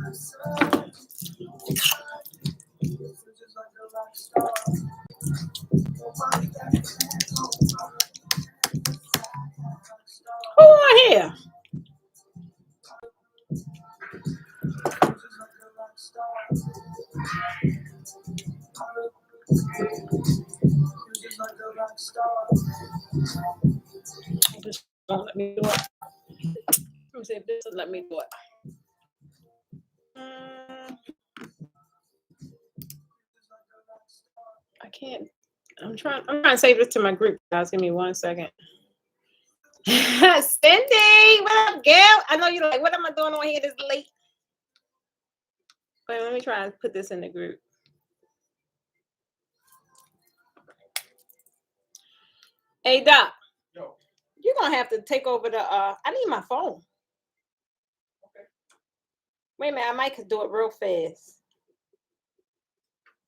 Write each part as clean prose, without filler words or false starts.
Who on here? This won't let me do it. Let me see if this will let me do it. I can't. I'm trying to save this to my group, guys. Give me 1 second. Cindy, what up, girl? I know you're like, what am I doing on here this late? Wait, let me try and put this in the group. Hey, Doc. Yo. You're going to have to take over the, I need my phone. Okay. Wait a minute, I might could do it real fast.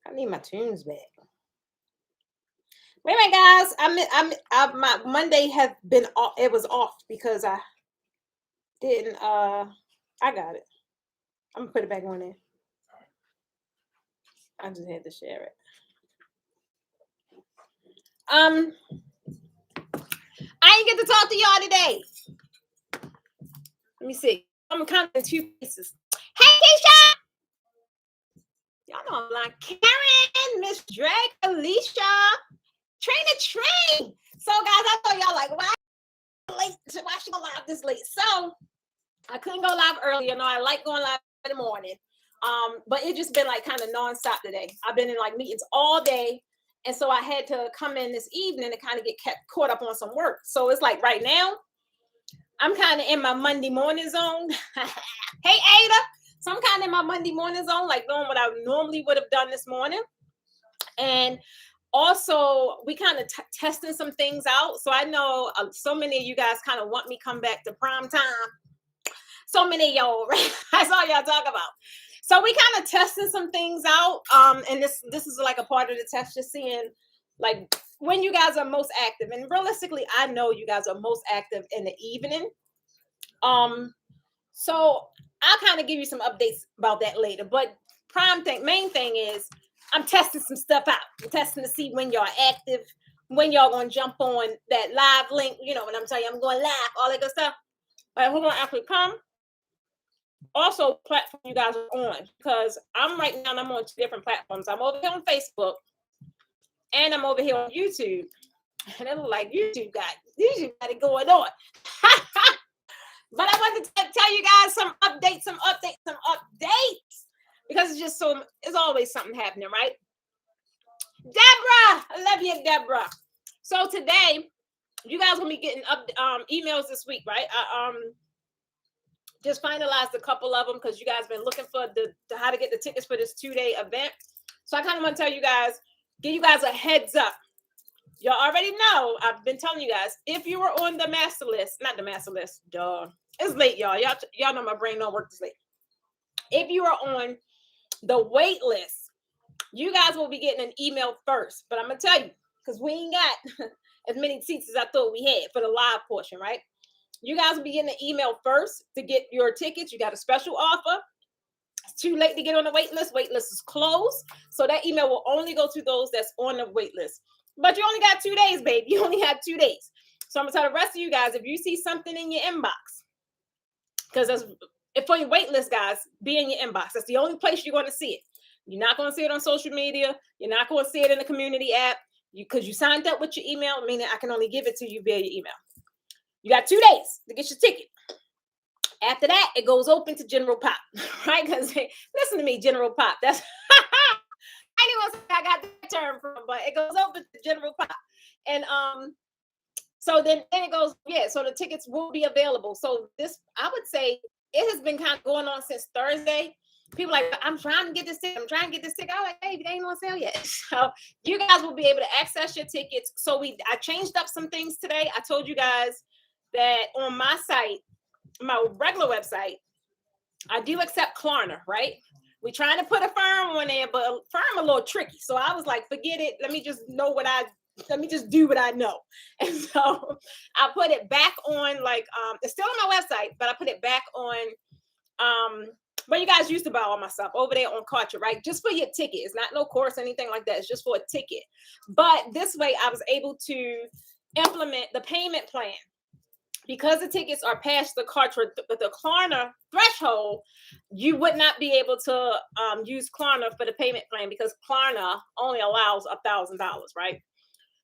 I need my tunes back. Wait a minute, guys. My Monday has been off. It was off because I didn't, I got it. I'm going to put it back on there. I just had to share it. I ain't get to talk to y'all today. Let me see. I'm kind of in two pieces. Hey, Keisha! Y'all know I'm like Karen, Miss Drake, Alicia, Train. So, guys, I thought y'all like, why late? Why she go live this late? So, I couldn't go live earlier. No, I like going live in the morning. But it just been like kind of nonstop today. I've been in like meetings all day. And so I had to come in this evening to kind of get caught up on some work. So it's like right now, I'm kind of in my Monday morning zone. Hey, Ada. So I'm kind of in my Monday morning zone, like doing what I normally would have done this morning. And also, we kind of testing some things out. So I know so many of you guys kind of want me to come back to prime time. So many of y'all, right? That's all y'all talk about. So we kind of testing some things out. And this is like a part of the test, just seeing like when you guys are most active. And realistically, I know you guys are most active in the evening. So I'll kind of give you some updates about that later. But main thing is I'm testing some stuff out. I'm testing to see when y'all active, when y'all gonna jump on that live link. You know what I'm telling you, I'm going live, all that good stuff. But who gonna actually come? Also, platform you guys are on, because I'm right now, I'm on 2 different platforms. I'm over here on Facebook and I'm over here on YouTube. And it look like YouTube got it going on. But I wanted to tell you guys some updates, because it's just it's always something happening, right? Deborah, I love you, Deborah. So today, you guys will be getting emails this week, right? I just finalized a couple of them because you guys been looking for how to get the tickets for this 2-day event. So I kind of want to tell you guys, give you guys a heads up. Y'all already know, I've been telling you guys, if you were on the master list, not the master list, duh. It's late, y'all. Y'all know my brain don't work this late. If you are on the wait list, you guys will be getting an email first. But I'm going to tell you, because we ain't got as many seats as I thought we had for the live portion, right? You guys will be getting an email first to get your tickets. You got a special offer. It's too late to get on the wait list. Wait list is closed. So that email will only go to those that's on the wait list. But you only got 2 days, baby. You only have 2 days. So I'm going to tell the rest of you guys, if you see something in your inbox, because for your wait list, guys, be in your inbox. That's the only place you're going to see it. You're not going to see it on social media. You're not going to see it in the community app because you signed up with your email, meaning I can only give it to you via your email. You got 2 days to get your ticket. After that, it goes open to general pop, right? Because listen to me, general pop. That's I didn't want to say I got that term from, but it goes open to general pop. And so then it goes, so the tickets will be available. So this, I would say, it has been kind of going on since Thursday. People are like, I'm trying to get this ticket. I'm like, hey, they ain't on sale yet. So you guys will be able to access your tickets. So I changed up some things today. I told you guys that on my site, my regular website, I do accept Klarna, right? We're trying to put a firm on there, but firm a little tricky. So I was like, forget it. Let me just do what I know. And so I put it back on, like, it's still on my website, but I put it back on But you guys used to buy all my stuff over there on Kartra, right? Just for your ticket. It's not no course or anything like that. It's just for a ticket. But this way I was able to implement the payment plan. Because the tickets are past the Klarna threshold, you would not be able to use Klarna for the payment plan because Klarna only allows $1,000, right?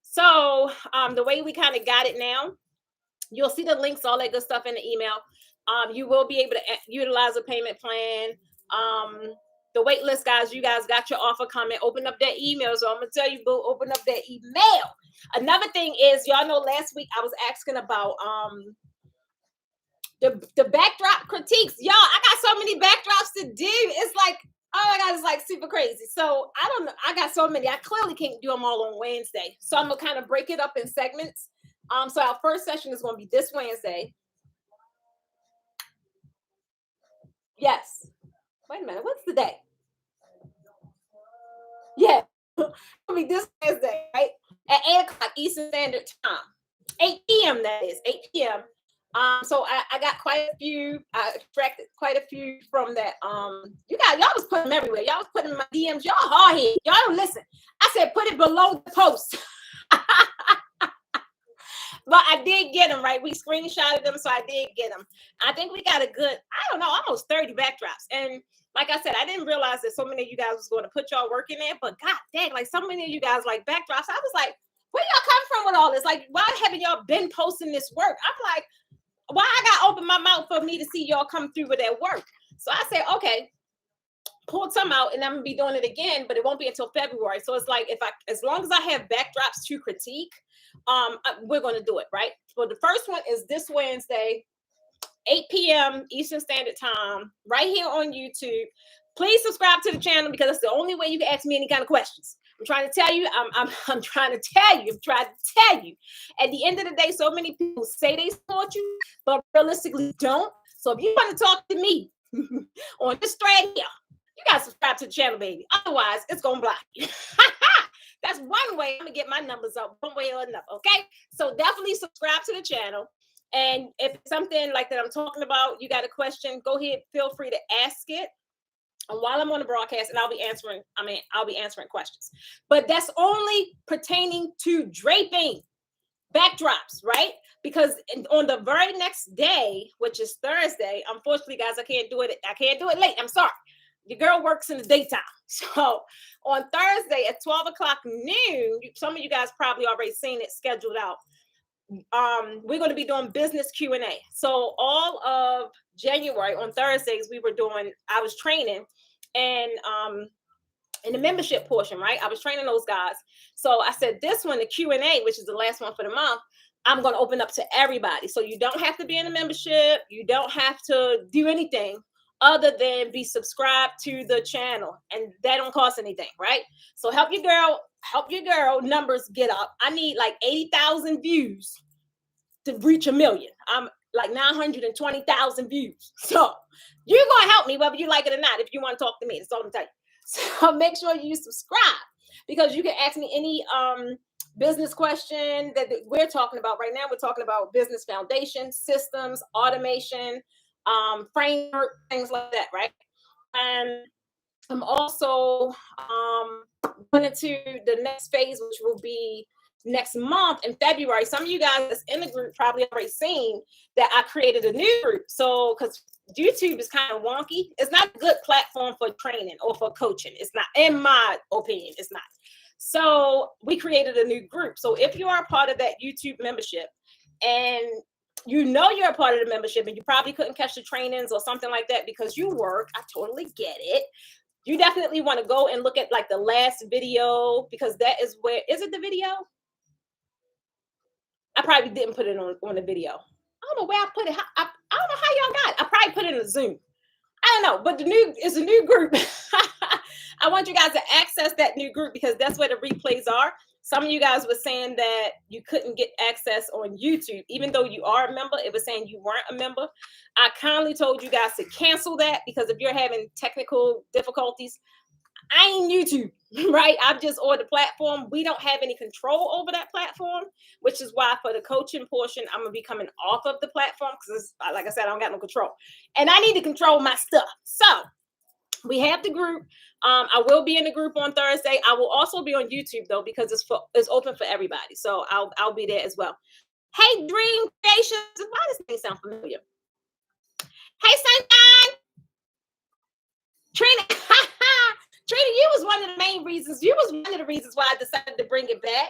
So the way we kind of got it now, you'll see the links, all that good stuff in the email. You will be able to utilize a payment plan. The wait list, guys, you guys got your offer coming. Open up that email. So I'm going to tell you, boo, open up that email. Another thing is, y'all know last week I was asking about the backdrop critiques. Y'all, I got so many backdrops to do. It's like, oh my God, it's like super crazy. So I don't know. I got so many. I clearly can't do them all on Wednesday. So I'm going to kind of break it up in segments. So our first session is going to be this Wednesday. Yes. Wait a minute. What's the day? Yeah. It'll be this Wednesday, right? At 8 o'clock Eastern Standard Time. 8 p.m. that is. 8 p.m. So I got quite a few. I extracted quite a few from that. You guys, y'all was putting them everywhere. Y'all was putting them in my DMs. Y'all hard head. Y'all don't listen. I said put it below the post. But I did get them, right? We screenshotted them, so I did get them. I think we got a good, I don't know, almost 30 backdrops. And like I said, I didn't realize that so many of you guys was going to put y'all work in there. But God dang, like so many of you guys like backdrops. I was like, where y'all come from with all this? Like, why haven't y'all been posting this work? I'm like, why I got to open my mouth for me to see y'all come through with that work? So I said, okay, pulled some out and I'm going to be doing it again, but it won't be until February. So it's like, as long as I have backdrops to critique, we're going to do it, right? So the first one is this Wednesday, 8 p.m. Eastern Standard Time, right here on YouTube. Please subscribe to the channel because that's the only way you can ask me any kind of questions. I'm trying to tell you, I'm trying to tell you, At the end of the day, so many people say they support you, but realistically don't. So if you want to talk to me on this thread here, you got to subscribe to the channel, baby. Otherwise, it's going to block you. That's one way I'm going to get my numbers up, one way or another, okay? So definitely subscribe to the channel. And if it's something like that I'm talking about, you got a question, go ahead, feel free to ask it. And while I'm on the broadcast, and I'll be answering questions. But that's only pertaining to draping backdrops, right? Because on the very next day, which is Thursday, unfortunately, guys, I can't do it late. I'm sorry. The girl works in the daytime. So on Thursday at 12 o'clock noon, some of you guys probably already seen it scheduled out. We're going to be doing business Q&A. So all of January on Thursdays, I was training and in the membership portion, right? I was training those guys. So I said this one, the Q&A, which is the last one for the month, I'm going to open up to everybody. So you don't have to be in a membership. You don't have to do anything other than be subscribed to the channel. And that don't cost anything, right? So help your girl numbers get up. I need like 80,000 views to reach 1 million. I'm like 920,000 views. So you're going to help me whether you like it or not if you want to talk to me. That's all I'm telling you. So make sure you subscribe because you can ask me any business question that we're talking about right now. We're talking about business foundation, systems, automation, framework, things like that, right? And I'm also going into the next phase, which will be next month in February. Some of you guys that's in the group probably already seen that I created a new group. So because YouTube is kind of wonky, it's not a good platform for training or for coaching. It's not, in my opinion, it's not. So we created a new group. So if you are a part of that YouTube membership and you know you're a part of the membership and you probably couldn't catch the trainings or something like that because you work, I totally get it. You definitely want to go and look at like the last video because that is where, is it the video? I probably didn't put it on the video. I don't know where I put it. I don't know how y'all got it. I probably put it in a Zoom. I don't know, but it's a new group. I want you guys to access that new group because that's where the replays are. Some of you guys were saying that you couldn't get access on YouTube. Even though you are a member, it was saying you weren't a member. I kindly told you guys to cancel that because if you're having technical difficulties, I ain't YouTube, right? I'm just on the platform. We don't have any control over that platform, which is why for the coaching portion, I'm gonna be coming off of the platform because, like I said, I don't got no control, and I need to control my stuff. So we have the group. I will be in the group on Thursday. I will also be on YouTube though because it's open for everybody. So I'll be there as well. Hey, Dream Creations. Why does this sound familiar? Hey, Sunshine. Trina. Trina, you was one of the main reasons. You was one of the reasons why I decided to bring it back.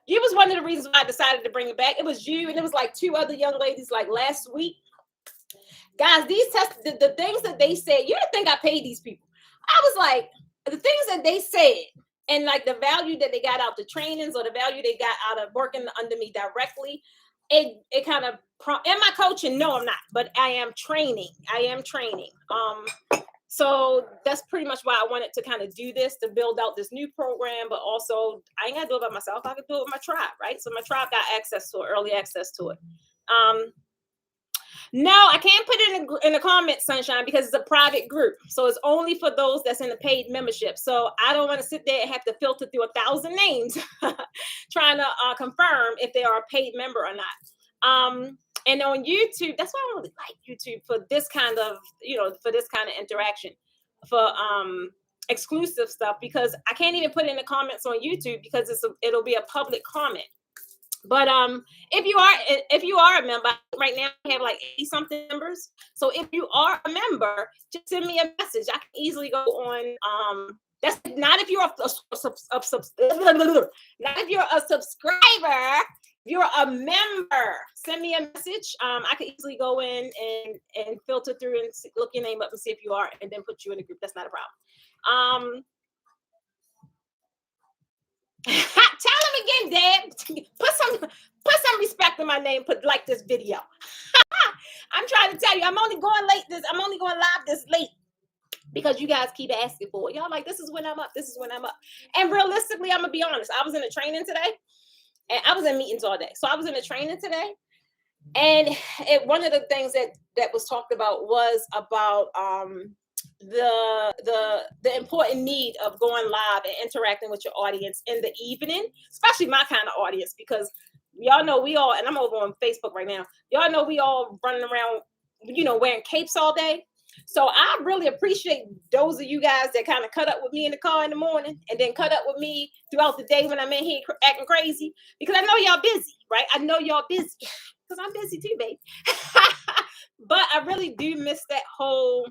You was one of the reasons why I decided to bring it back. It was you, and it was like 2 other young ladies like last week. Guys, these tests, the things that they said, you didn't think I paid these people. I was like, the things that they said and like the value that they got out the trainings or the value they got out of working under me directly, it kind of am I coaching? No, I'm not, but I am training. So that's pretty much why I wanted to kind of do this, to build out this new program, but also I ain't got to do it by myself. I can do it with my tribe, right? So my tribe got access to it, early access to it. No, I can't put it in the comments, Sunshine, because it's a private group. So it's only for those that's in the paid membership. So I don't want to sit there and have to filter through 1,000 names trying to confirm if they are a paid member or not. And on YouTube, that's why I really like YouTube for this kind of, for this kind of interaction, for exclusive stuff, because I can't even put in the comments on YouTube because it'll be a public comment. But if you are a member right now, we have like 80 something members. So if you are a member, just send me a message. I can easily go on. That's not if you're not if you're a subscriber. If you're a member, send me a message. I can easily go in and filter through and look your name up and see if you are, and then put you in a group. That's not a problem. Tell him again, Dad. Put some respect in my name. Put like this video. I'm trying to tell you, I'm only going live this late because you guys keep asking for it. Y'all like, this is when I'm up. This is when I'm up. And realistically, I'm gonna be honest. I was in a training today, and I was in meetings all day. So I was in a training today, and one of the things that was talked about was about the important need of going live and interacting with your audience in the evening, especially my kind of audience, because y'all know we all, and I'm over on Facebook right now, y'all know we all running around, wearing capes all day. So I really appreciate those of you guys that kind of cut up with me in the car in the morning and then cut up with me throughout the day when I'm in here acting crazy, because I know y'all busy, right? I know y'all busy because I'm busy too, baby. But I really do miss that whole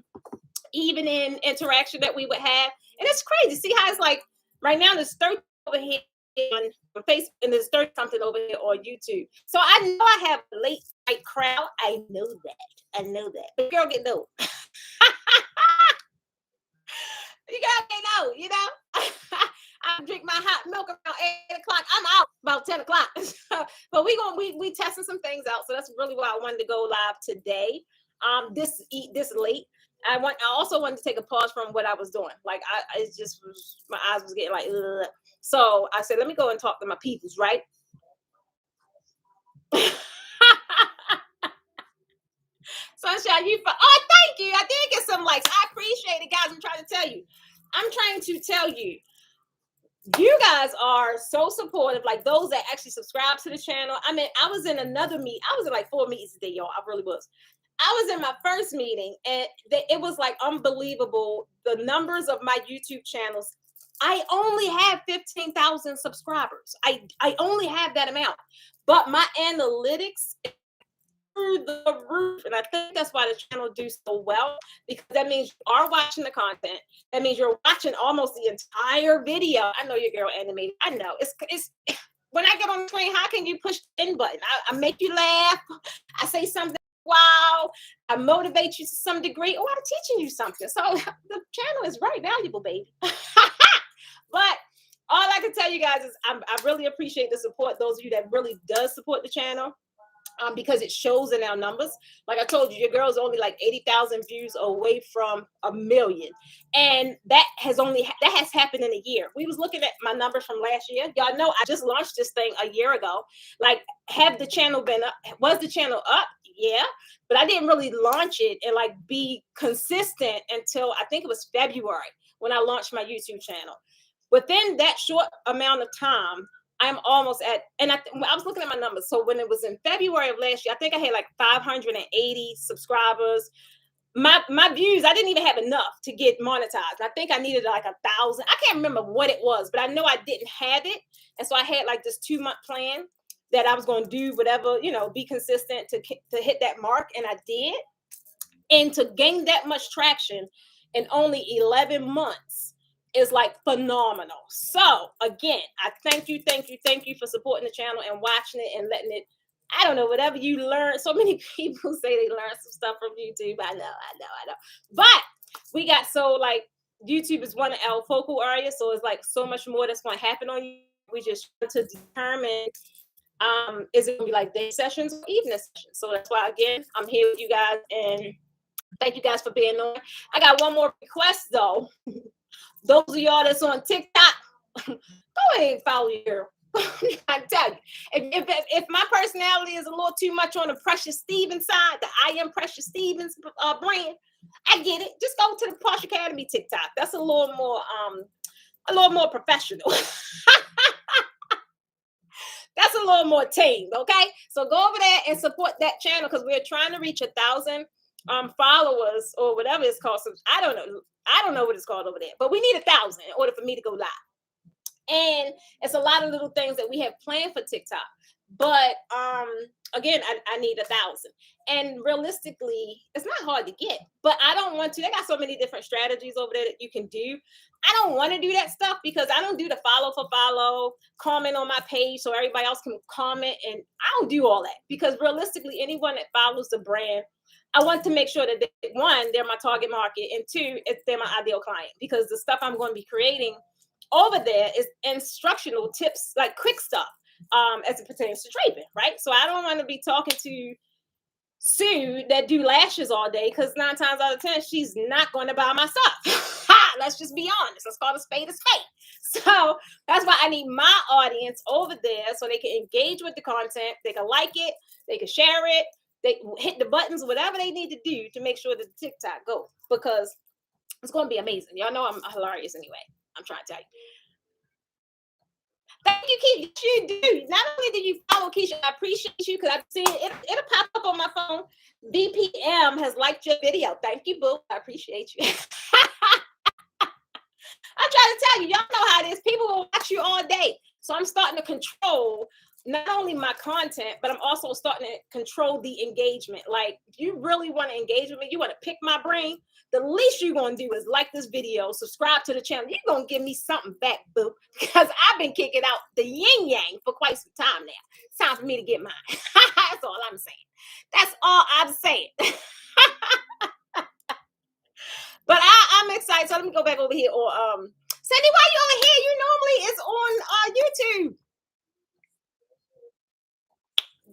evening interaction that we would have. And it's crazy. See how it's like right now there's 30 over here on Facebook and there's 30 something over here on YouTube. So I know I have a late night crowd. I know that. But girl, get no. You gotta get no, I drink my hot milk around 8 o'clock. I'm out about 10 o'clock. But we testing some things out. So that's really why I wanted to go live today. This late. I also wanted to take a pause from what I was doing. Like it just was, my eyes was getting like, ugh. So I said, let me go and talk to my peoples, right? Sunshine, thank you. I did get some likes. I appreciate it, guys. I'm trying to tell you, you guys are so supportive. Like those that actually subscribe to the channel. I mean, I was in another meeting. I was in like 4 meetings today, y'all. I really was. I was in my first meeting, and it was like unbelievable. The numbers of my YouTube channels. I only have 15,000 subscribers. I only have that amount, but my analytics through the roof, and I think that's why the channel do so well, because that means you are watching the content. That means you're watching almost the entire video. I know your girl animated. I know it's when I get on the screen, how can you push the end button? I make you laugh. I say something. Wow, I motivate you to some degree. Oh, I'm teaching you something. So the channel is very valuable, baby. But all I can tell you guys is I really appreciate the support. Those of you that really does support the channel, because it shows in our numbers. Like I told you, your girl's only like 80,000 views away from 1 million. And that has happened in a year. We was looking at my numbers from last year. Y'all know I just launched this thing a year ago. Like, have the channel been up? Was the channel up? yeah, but I didn't really launch it and like be consistent until I think it was February when I launched my YouTube channel. Within that short amount of time, I'm almost at, and I was looking at my numbers. So when it was in February of last year, I think I had like 580 subscribers. My views, I didn't even have enough to get monetized. I think I needed like 1,000. I can't remember what it was, but I know I didn't have it. And so I had like this 2-month plan that I was going to do whatever, be consistent to hit that mark. And I did. And to gain that much traction in only 11 months is like phenomenal. So again, I thank you for supporting the channel and watching it and letting it, I don't know, whatever you learn. So many people say they learn some stuff from YouTube. I know. But we got like YouTube is one of our focal areas. So it's like so much more that's going to happen on you. We just try to determine, is it going to be like day sessions or evening sessions? So that's why, again, I'm here with you guys and thank you guys for being on. I got one more request though. Those of y'all that's on TikTok, go ahead and follow your. I tell you, if my personality is a little too much on the Precious Stevens side, the I Am Precious Stevens brand, I get it. Just go to the Posh Academy TikTok. That's a little more professional. That's a little more tame, okay? So go over there and support that channel because we're trying to reach 1,000 followers or whatever it's called. So I don't know what it's called over there, but we need 1,000 in order for me to go live. And it's a lot of little things that we have planned for TikTok. But again, I need 1,000. And realistically, it's not hard to get, but I don't want to. They got so many different strategies over there that you can do. I don't want to do that stuff because I don't do the follow for follow, comment on my page so everybody else can comment. And I don't do all that because realistically, anyone that follows the brand, I want to make sure that they're my target market, and 2, they're my ideal client because the stuff I'm going to be creating over there is instructional tips, like quick stuff, as it pertains to draping, right? So I don't want to be talking to Sue that do lashes all day because 9 times out of 10, she's not going to buy my stuff. Let's just be honest. Let's call a spade a spade. So that's why I need my audience over there so they can engage with the content. They can like it. They can share it. They hit the buttons, whatever they need to do to make sure that the TikTok goes because it's going to be amazing. Y'all know I'm hilarious anyway. I'm trying to tell you. Thank you, Keisha. You do. Not only did you follow Keisha, I appreciate you because I've seen it. It'll pop up on my phone. BPM has liked your video. Thank you, boo. I appreciate you. I'm trying to tell you, y'all know how it is. People will watch you all day. So I'm starting to control not only my content, but I'm also starting to control the engagement. Like, if you really want to engage with me, you want to pick my brain, the least you're going to do is like this video, subscribe to the channel. You're going to give me something back, boo, because I've been kicking out the yin yang for quite some time now. It's time for me to get mine. That's all I'm saying. That's all I'm saying. But I'm excited. So let me go back over here. Or Cindy, why you over here? You normally is on YouTube.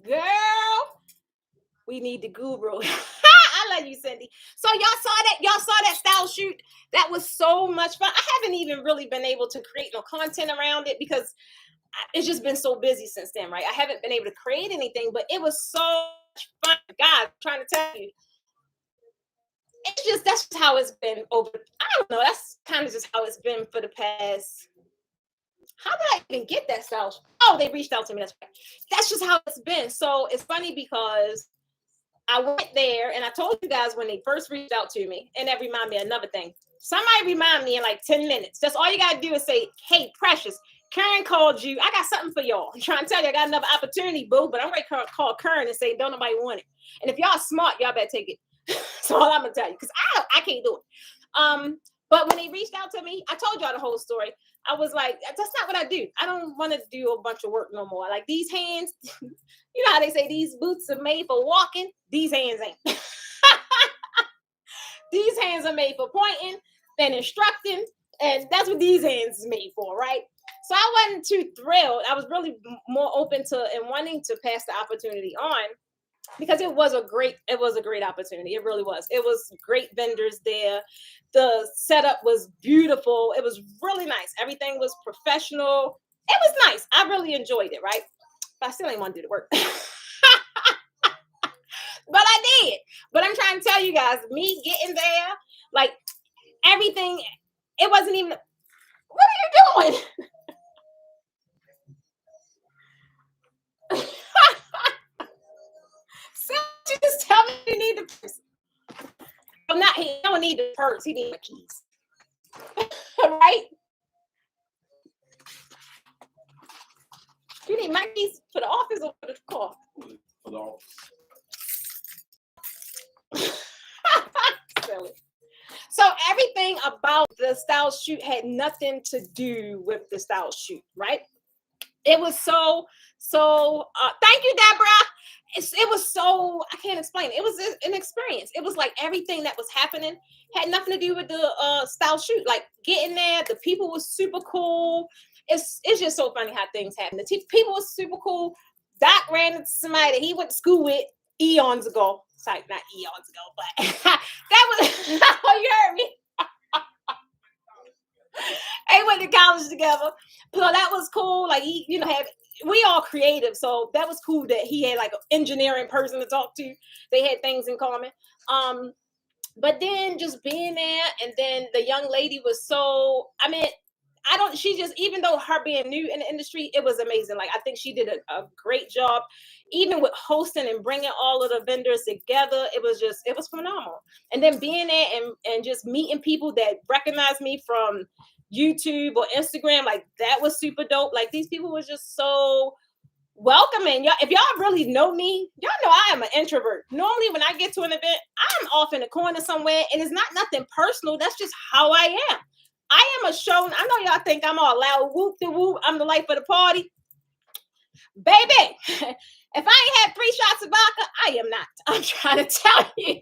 Girl, we need the guru. I love you, Cindy. So y'all saw that style shoot. That was so much fun. I haven't even really been able to create no content around it because it's just been so busy since then, right? I haven't been able to create anything, but it was so much fun. God, I'm trying to tell you. That's just how it's been over. I don't know. That's kind of just how it's been for the past. How did I even get that style? Oh, they reached out to me. That's just how it's been. So it's funny because I went there and I told you guys when they first reached out to me, and that reminded me of another thing. Somebody remind me in like 10 minutes. That's all you got to do is say, hey, Precious, Karen called you. I got something for y'all. I'm trying to tell you, I got another opportunity, boo, but I'm ready to call Karen and say, don't nobody want it. And if y'all smart, y'all better take it. That's all I'm going to tell you because I can't do it. But when they reached out to me, I told y'all the whole story. I was like, that's not what I do. I don't want to do a bunch of work no more. Like these hands, you know how they say these boots are made for walking? These hands ain't. These hands are made for pointing and instructing. And that's what these hands is made for, right? So I wasn't too thrilled. I was really more open to and wanting to pass the opportunity on because it was a great opportunity. It really was. It was great vendors there. The setup was beautiful. It was really nice. Everything was professional. It was nice. I really enjoyed it, right? But I still ain't want to do the work. But I did. But I'm trying to tell you guys, me getting there, like everything, it wasn't even. What are you doing? So you just tell me you need the purse. I'm not. He don't need the purse. He needs my keys. Right? You need my keys for the office or for the car? For the office. Silly. So everything about the style shoot had nothing to do with the style shoot, right? It was so thank you, Deborah. It was so, I can't explain. It was an experience. It was like everything that was happening had nothing to do with the style shoot. Like getting there, the people were super cool. It's just so funny how things happen. The people were super cool. Doc ran into somebody that he went to school with eons ago. Sorry, not eons ago, but that was oh, you heard me. They went to college together. So that was cool. Like he, we all creative. So that was cool that he had like an engineering person to talk to. They had things in common. But then just being there, and then the young lady was so, she just, even though her being new in the industry, it was amazing. Like, I think she did a great job, even with hosting and bringing all of the vendors together. It was phenomenal. And then being there and just meeting people that recognize me from YouTube or Instagram, like that was super dope. Like these people was just so welcoming. Y'all, if y'all really know me, y'all know I am an introvert. Normally when I get to an event, I'm off in the corner somewhere, and it's not nothing personal. That's just how I am. I am a show. I know y'all think I'm all loud, whoop de whoop. I'm the life of the party. Baby, if I ain't had 3 shots of vodka, I am not. I'm trying to tell you.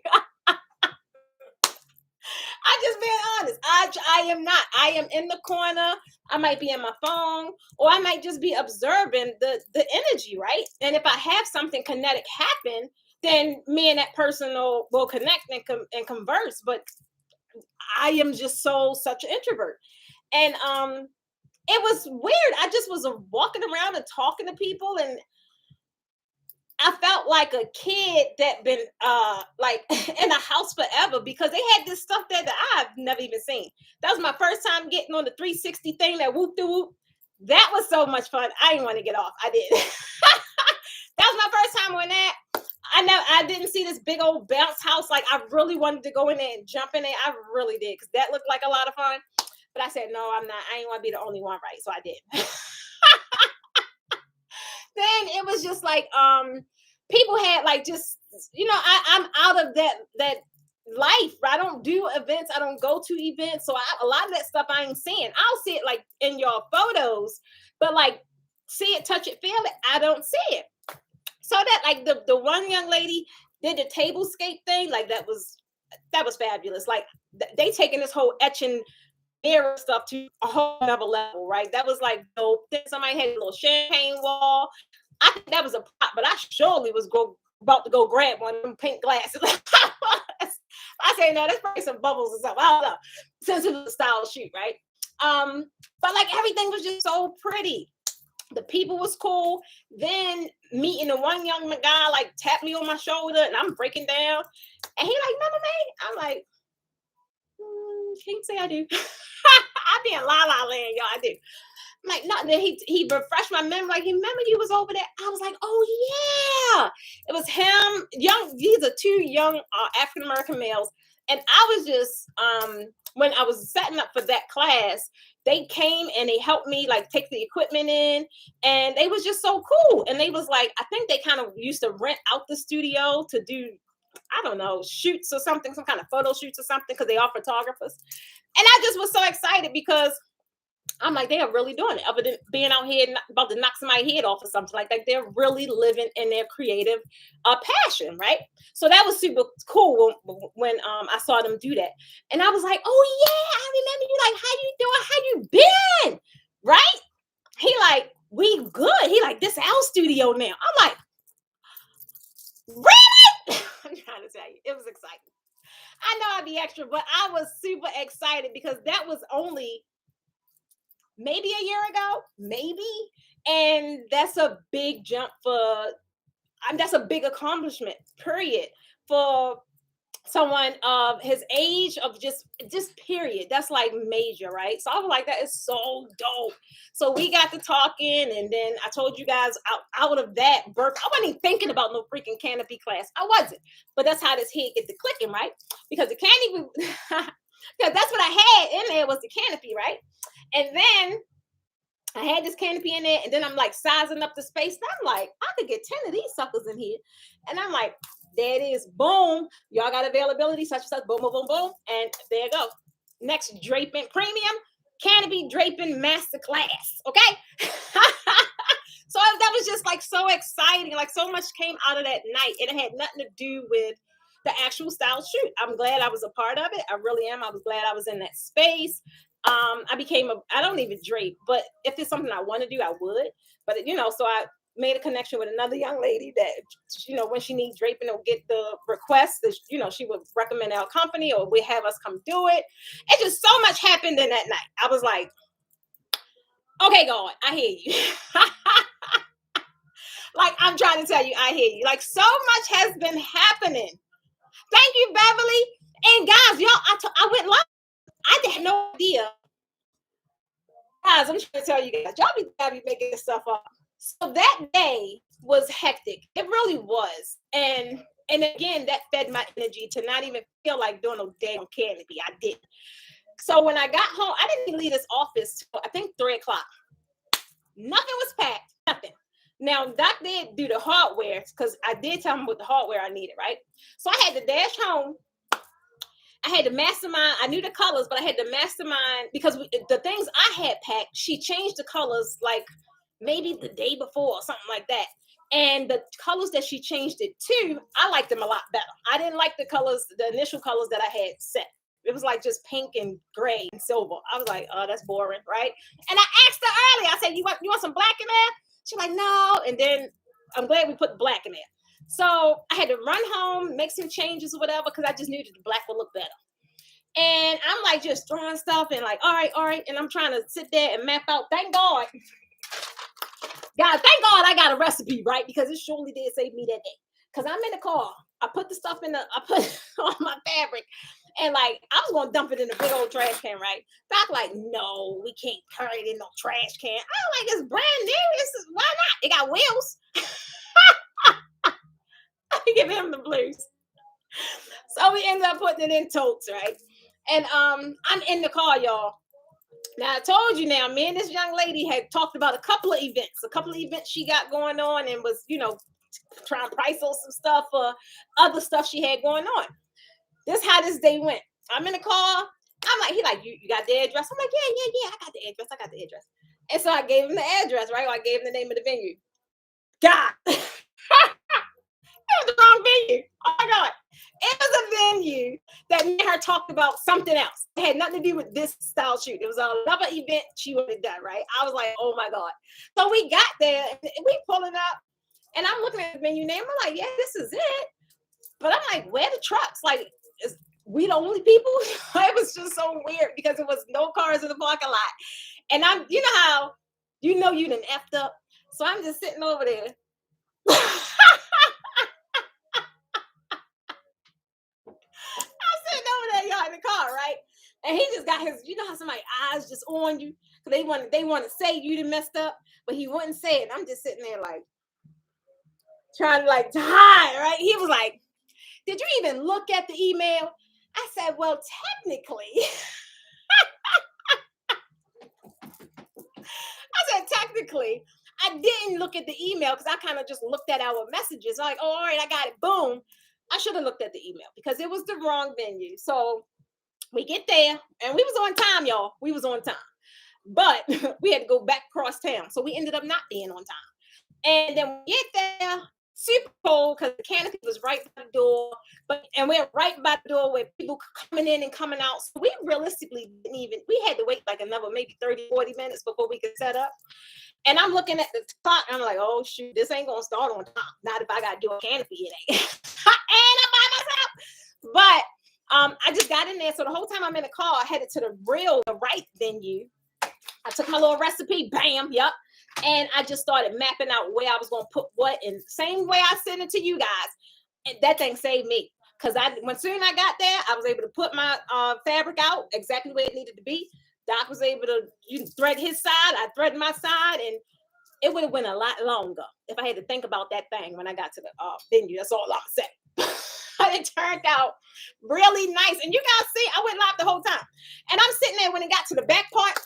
I'm just being honest. I am not. I am in the corner. I might be on my phone, or I might just be observing the energy, right? And if I have something kinetic happen, then me and that person will connect and converse. But I am just such an introvert. And it was weird. I just was walking around and talking to people, and I felt like a kid that been like in a house forever, because they had this stuff that I've never even seen. That was my first time getting on the 360 thing, that whoop de whoop. That was so much fun. I didn't want to get off. I did. That was my first time on that. I didn't see this big old bounce house. Like I really wanted to go in there and jump in there. I really did, because that looked like a lot of fun. But I said, no, I'm not. I ain't want to be the only one, right? So I did. Then it was just like people had like just, I'm out of that life. I don't do events. I don't go to events. So a lot of that stuff I ain't seeing. I'll see it like in your photos, but like see it, touch it, feel it, I don't see it. So that like the one young lady did the table scape thing, like that was fabulous. Like they taking this whole etching mirror stuff to a whole other level, right? That was like dope. Then somebody had a little champagne wall. I think that was a prop, but I surely was about to go grab one of them pink glasses. I say, no, there's probably some bubbles or something. I don't know. Since it was a style shoot, right? But like everything was just so pretty. The people was cool. Then meeting the one young guy like tapped me on my shoulder, and I'm breaking down, and he like, remember me? I'm like, can't say I do. I be in La La Land, y'all. I do. I'm like, no. Then he refreshed my memory. Like, he remember you was over there. I was like, oh yeah, it was him. Young. These are 2 young African American males, and I was just when I was setting up for that class, they came and they helped me like take the equipment in, and they was just so cool. And they was like, I think they kind of used to rent out the studio to do, I don't know, shoots or something, some kind of photo shoots or something, because they are photographers. And I just was so excited, because I'm like, they are really doing it, other than being out here about to knock somebody's head off or something. Like they're really living in their creative passion, right? So that was super cool when I saw them do that. And I was like, oh yeah, I remember you. Like, how you doing? How you been? Right? He like, we good. He like, this our studio now. I'm like, really? I'm trying to tell you, it was exciting. I know I'd be extra, but I was super excited, because that was only maybe a year ago, maybe. And that's a big jump for that's a big accomplishment, period, for someone of his age, of just period. That's like major, right? So I was like, that is so dope. So we got to talking, and then I told you guys out of that birth, I wasn't even thinking about no freaking canopy class. I wasn't. But that's how this head get to clicking, right? Because the canopy, because that's what I had in there was the canopy, right? And then I had this canopy in there, and then I'm like sizing up the space. And I'm like, I could get 10 of these suckers in here. And I'm like, there it is. Boom. Y'all got availability, such and such. Boom, boom, boom, boom. And there you go. Next, draping premium canopy draping masterclass. Okay. So that was just like so exciting. Like so much came out of that night. And it had nothing to do with the actual style shoot. I'm glad I was a part of it. I really am. I was glad I was in that space. I don't even drape, but if it's something I want to do, I would. But so I made a connection with another young lady that, when she needs draping or get the request, that, she would recommend our company or we have us come do it. It just so much happened in that night. I was like, okay, God, I hear you. Like, I'm trying to tell you, I hear you. Like, so much has been happening. Thank you, Beverly. And guys, y'all, I went live. I had no idea. Guys, I'm trying to tell you guys, y'all be making this stuff up. So that day was hectic. It really was. And again, that fed my energy to not even feel like doing no damn canopy. I didn't. So when I got home, I didn't even leave this office till I think 3 o'clock. Nothing was packed. Nothing. Now, Doc did do the hardware because I did tell him what the hardware I needed, right? So I had to dash home. I had to mastermind. I knew the colors, but I had to mastermind because the things I had packed, she changed the colors like maybe the day before or something like that. And the colors that she changed it to, I liked them a lot better. I didn't like the initial colors that I had set. It was like just pink and gray and silver. I was like, oh, that's boring, right? And I asked her earlier, I said, you want some black in there? She's like, no. And then I'm glad we put black in there. So I had to run home, make some changes or whatever, because I just knew that the black would look better. And I'm like just throwing stuff and like, all right. And I'm trying to sit there and map out. Thank God. God, thank God I got a recipe, right? Because it surely did save me that day. Because I'm in the car. I put the stuff I put on my fabric. And like, I was going to dump it in a big old trash can, right? Doc like, no, we can't carry it in no trash can. I'm like, it's brand new. Why not? It got wheels. I give him the blues. So we ended up putting it in totes, right? And I'm in the car, y'all. Now, I told you now, me and this young lady had talked about a couple of events she got going on and was, trying to price on some stuff for other stuff she had going on. This is how this day went. I'm in the car. I'm like, he like, you got the address? I'm like, yeah, I got the address. And so I gave him the address, right? I gave him the name of the venue. God. It was the wrong venue. Oh my God. It was a venue that me and her talked about something else. It had nothing to do with this style shoot. It was another event she would have done, right? I was like, oh my God. So we got there and we pulling up and I'm looking at the venue name. I'm like, yeah, this is it. But I'm like, where the trucks? Like, is we the only people? It was just so weird because it was no cars in the parking lot. And I'm, how, you done effed up. So I'm just sitting over there. Y'all in the car, right? And he just got his, how somebody eyes just on you because they want to say you done messed up, but he wouldn't say it. I'm just sitting there like trying to hide, right? He was like, did you even look at the email? I said, well, technically. I didn't look at the email because I kind of just looked at our messages. I'm like, oh, all right, I got it. Boom. I should have looked at the email because it was the wrong venue. So we get there and we was on time, y'all. We was on time, but we had to go back across town. So we ended up not being on time. And then we get there, super cold because the canopy was right by the door, and we're right by the door where people coming in and coming out. So we realistically we had to wait like another maybe 30, 40 minutes before we could set up. And I'm looking at the clock. And I'm like, oh, shoot, this ain't going to start on time. Not if I got to do a canopy, it ain't. And I'm by myself. But I just got in there. So the whole time I'm in the car, I headed to the right venue. I took my little recipe. Bam. Yep. And I just started mapping out where I was going to put what, and same way I sent it to you guys. And that thing saved me. Because when soon I got there, I was able to put my fabric out exactly where it needed to be. Doc was able to thread his side, I threaded my side, and it would have went a lot longer if I had to think about that thing when I got to the venue. That's all I'm saying. It turned out really nice. And you guys see, I went live the whole time. And I'm sitting there when it got to the back part.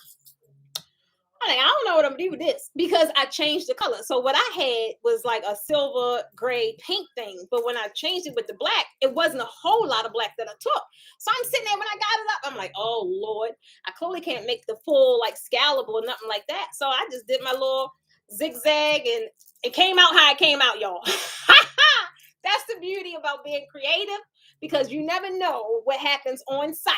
I'm like, I don't know what I'm gonna do with this, because I changed the color. So what I had was like a silver gray pink thing, but when I changed it with the black, it wasn't a whole lot of black that I took. So I'm sitting there when I got it up, I'm like, oh Lord, I clearly can't make the full like scallop or nothing like that. So I just did my little zigzag, and it came out how it came out, y'all. That's the beauty about being creative, because you never know what happens on site,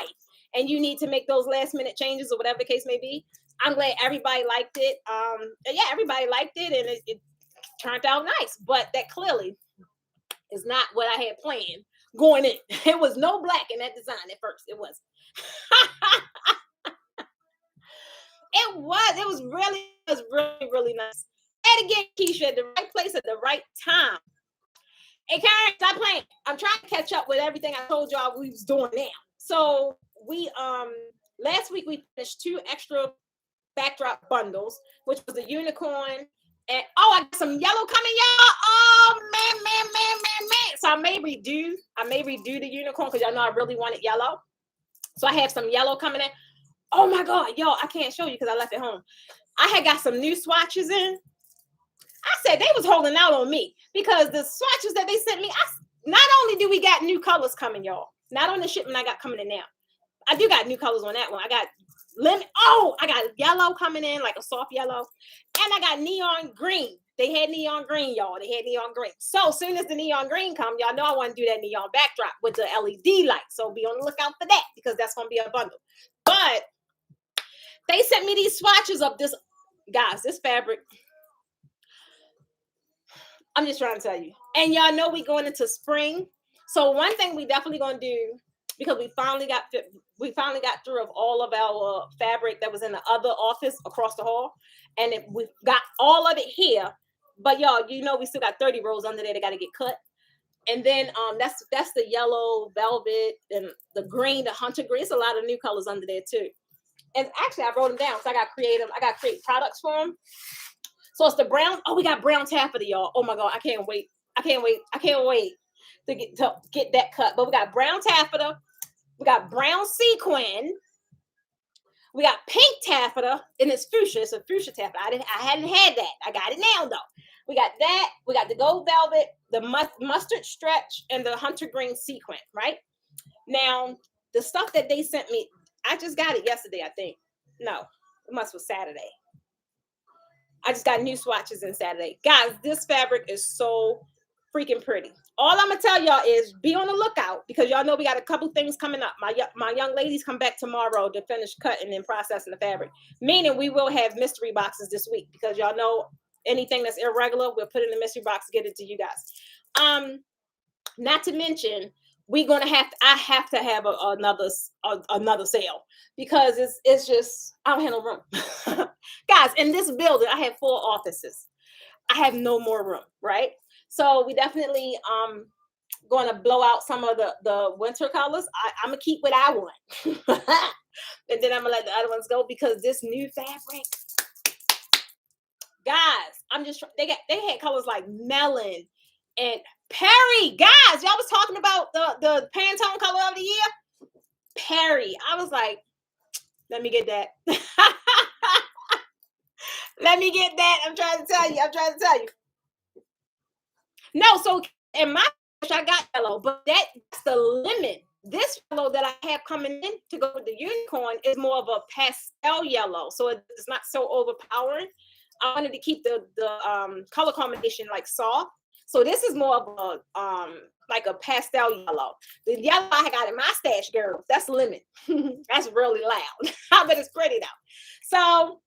and you need to make those last minute changes or whatever the case may be. I'm glad everybody liked it. Yeah, everybody liked it, and it turned out nice. But that clearly is not what I had planned going in. It was no black in that design at first. It was. It was really nice. And again, Keisha, at the right place at the right time. Hey, Karen, stop playing. I'm trying to catch up with everything I told y'all we was doing now. So we last week we finished 2 extra backdrop bundles, which was the unicorn, and I got some yellow coming, y'all. Oh man. So I may redo the unicorn, because y'all know I really wanted yellow. So I have some yellow coming in. Oh my God, y'all, I can't show you because I left it home. I had got some new swatches in. I said they was holding out on me, because the swatches that they sent me, not only do we got new colors coming, y'all, not on the shipment I got coming in now. I do got new colors on that one. I got lemon. Oh, I got yellow coming in, like a soft yellow. And I got neon green. They had neon green, y'all. They had neon green. So as soon as the neon green come, y'all know I want to do that neon backdrop with the LED light. So be on the lookout for that, because that's going to be a bundle. But they sent me these swatches of this, guys, this fabric. I'm just trying to tell you. And y'all know we going into spring. So one thing we definitely going to do, because we finally got through of all of our fabric that was in the other office across the hall, and we've got all of it here. But y'all, you know, we still got 30 rows under there that got to get cut. And then that's the yellow velvet and the green, the hunter green. It's a lot of new colors under there too. And actually, I wrote them down, so I got to create them. I got to create products for them. So it's the brown. Oh, we got brown taffeta, y'all. Oh my God, I can't wait to get that cut. But we got brown taffeta, we got brown sequin, we got pink taffeta, and it's fuchsia. It's a fuchsia taffeta. I hadn't had that. I got it now though. We got that. We got the gold velvet, the mustard stretch, and the hunter green sequin. Right now, the stuff that they sent me, I just got it yesterday. I think no, it must was Saturday. I just got new swatches in Saturday. Guys, this fabric is so freaking pretty. All I'm going to tell y'all is be on the lookout, because y'all know we got a couple things coming up. My young ladies come back tomorrow to finish cutting and processing the fabric, meaning we will have mystery boxes this week, because y'all know anything that's irregular, we'll put it in the mystery box, get it to you guys. Not to mention, I have to have another sale, because it's just, I don't have no room. Guys, in this building, I have 4 offices. I have no more room, right? So we definitely going to blow out some of the winter colors. I'm going to keep what I want. And then I'm going to let the other ones go, because this new fabric, guys, they had colors like melon and Perry. Guys, y'all was talking about the Pantone color of the year. Perry. I was like, let me get that. Let me get that. I'm trying to tell you. No, so in my I got yellow, but that's the lemon. This yellow that I have coming in to go with the unicorn is more of a pastel yellow, so it's not so overpowering. I wanted to keep the color combination like soft. So this is more of a like a pastel yellow. The yellow I got in my stash, girl, that's lemon. That's really loud. But it's pretty though. So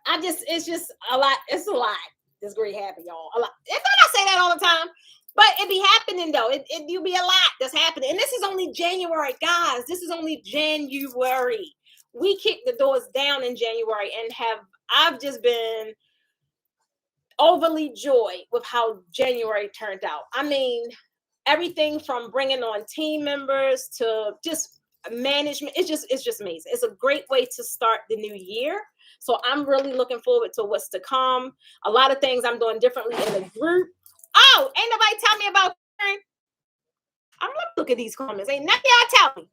it's just a lot. It's a lot. This great happen, y'all. A lot. It's not I say that all the time, but it be happening though. It do be a lot that's happening. And this is only January, guys. This is only January. We kicked the doors down in January, and I've just been overly joyed with how January turned out. I mean, everything from bringing on team members to just management, it's just amazing. It's a great way to start the new year. So I'm really looking forward to what's to come. A lot of things I'm doing differently in the group. Oh, ain't nobody tell me about Karen. I'm gonna look at these comments. Ain't nothing y'all tell me.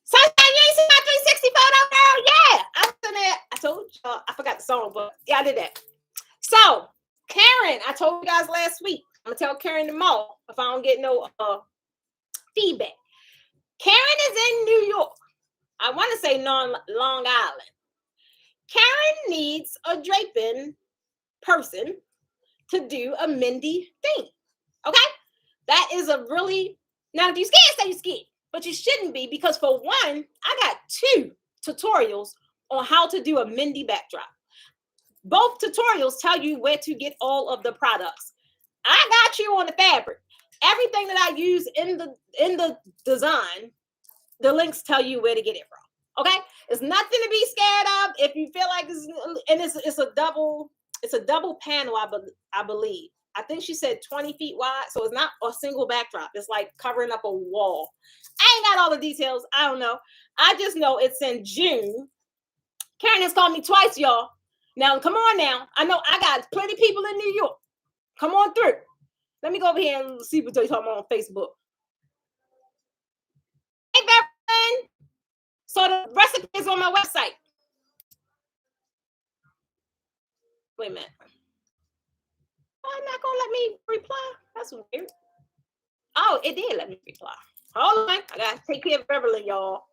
Sunshine, you ain't seen my 360 photo, girl? Yeah, I was in there. I told y'all, I forgot the song, but yeah, I did that. So, Karen, I told you guys last week. I'm gonna tell Karen tomorrow if I don't get no feedback. Karen is in New York. I want to say Long Island. Karen needs a draping person to do a Mindy thing. Okay? That is a really, now if you're scared, say you're scared. But you shouldn't be, because for one, I got 2 tutorials on how to do a Mindy backdrop. Both tutorials tell you where to get all of the products. I got you on the fabric. Everything that I use in the design, the links tell you where to get it from. Okay, it's nothing to be scared of. If you feel like it's a double panel, I believe. I think she said 20 feet wide, so it's not a single backdrop. It's like covering up a wall. I ain't got all the details. I don't know. I just know it's in June. Karen has called me twice, y'all. Now, come on now. I know I got plenty of people in New York. Come on through. Let me go over here and see what they're talking about on Facebook. Hey, Beverly. So the recipe is on my website. Wait a minute. Oh, not going to let me reply? That's weird. Oh, it did let me reply. Hold on. I got to take care of Beverly, y'all.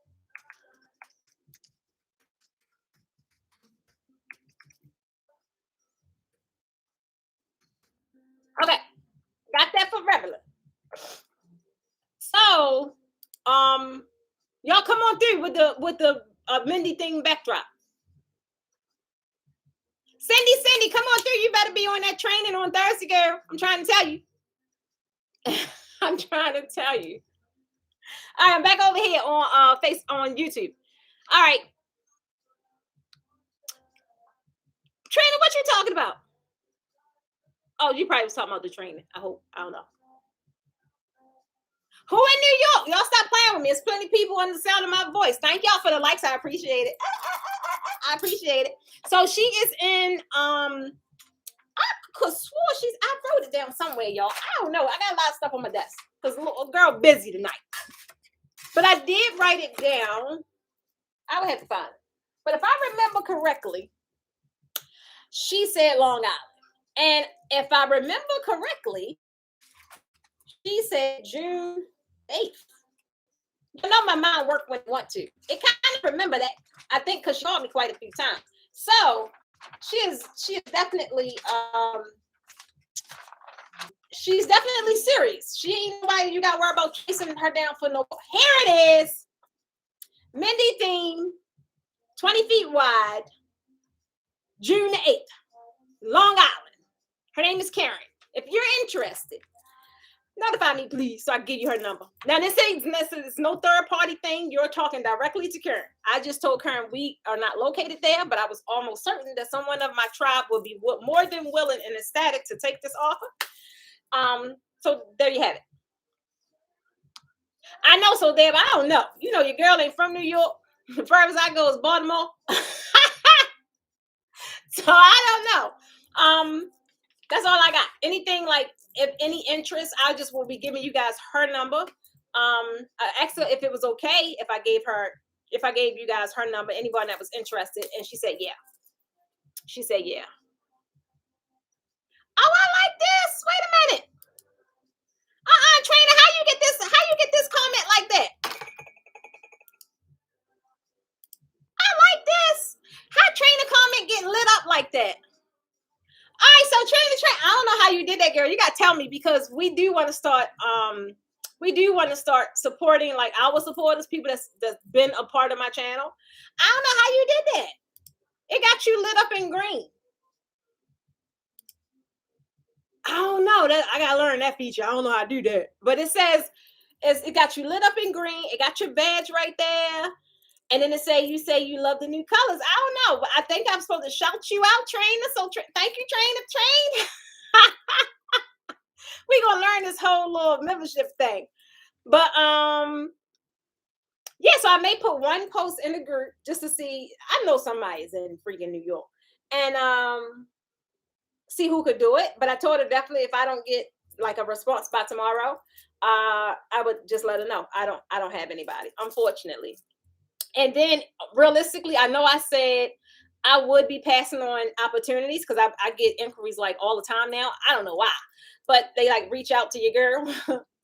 Okay. Got that for Beverly. So, y'all come on through with the Mindy thing backdrop. Cindy, come on through. You better be on that training on Thursday, girl. I'm trying to tell you. I'm trying to tell you. All right, I'm back over here on YouTube. All right. Training, what you talking about? Oh, you probably was talking about the training. I hope. I don't know. Who in New York? Y'all stop playing with me. There's plenty of people on the sound of my voice. Thank y'all for the likes. I appreciate it. I appreciate it. So she is in I could swore I wrote it down somewhere, y'all. I don't know. I got a lot of stuff on my desk because little girl busy tonight. But I did write it down. I would have to find it. But if I remember correctly, she said Long Island. And if I remember correctly, she said June 8th. You know, my mind worked when it want to. It kind of remember that. I think because she called me quite a few times. So she is definitely she's definitely serious. She ain't nobody you gotta worry about chasing her down for no. Here it is. Mindy theme, 20 feet wide, June 8th, Long Island. Her name is Karen. If you're interested, notify me, please, so I can give you her number. Now, this is no third-party thing. You're talking directly to Karen. I just told Karen we are not located there, but I was almost certain that someone of my tribe would be more than willing and ecstatic to take this offer. So there you have it. I know, so Deb, I don't know. You know, your girl ain't from New York. The furthest I go is Baltimore. So I don't know. That's all I got. Anything like, if any interest, I just will be giving you guys her number. I asked her if it was okay if I gave you guys her number, anyone that was interested, and she said yeah. She said yeah. Oh, I like this. Wait a minute. Trainer, how you get this comment like that? I like this. How Trainer comment get lit up like that? All right, so Trainer, I don't know how you did that, girl. You gotta tell me, because we do want to start supporting like our supporters, people that's been a part of my channel. I don't know how you did that. It got you lit up in green. I don't know. That I gotta learn that feature. I don't know how to do that. But it says it got you lit up in green. It got your badge right there. And then you say you love the new colors. I don't know, but I think I'm supposed to shout you out, trainer. So thank you, trainer. We're gonna learn this whole little membership thing. But yeah, so I may put one post in the group just to see. I know somebody's in freaking New York. And see who could do it. But I told her definitely if I don't get like a response by tomorrow, I would just let her know. I don't have anybody, unfortunately. And then realistically, I know I said I would be passing on opportunities because I get inquiries like all the time now. I don't know why, but they like reach out to your girl.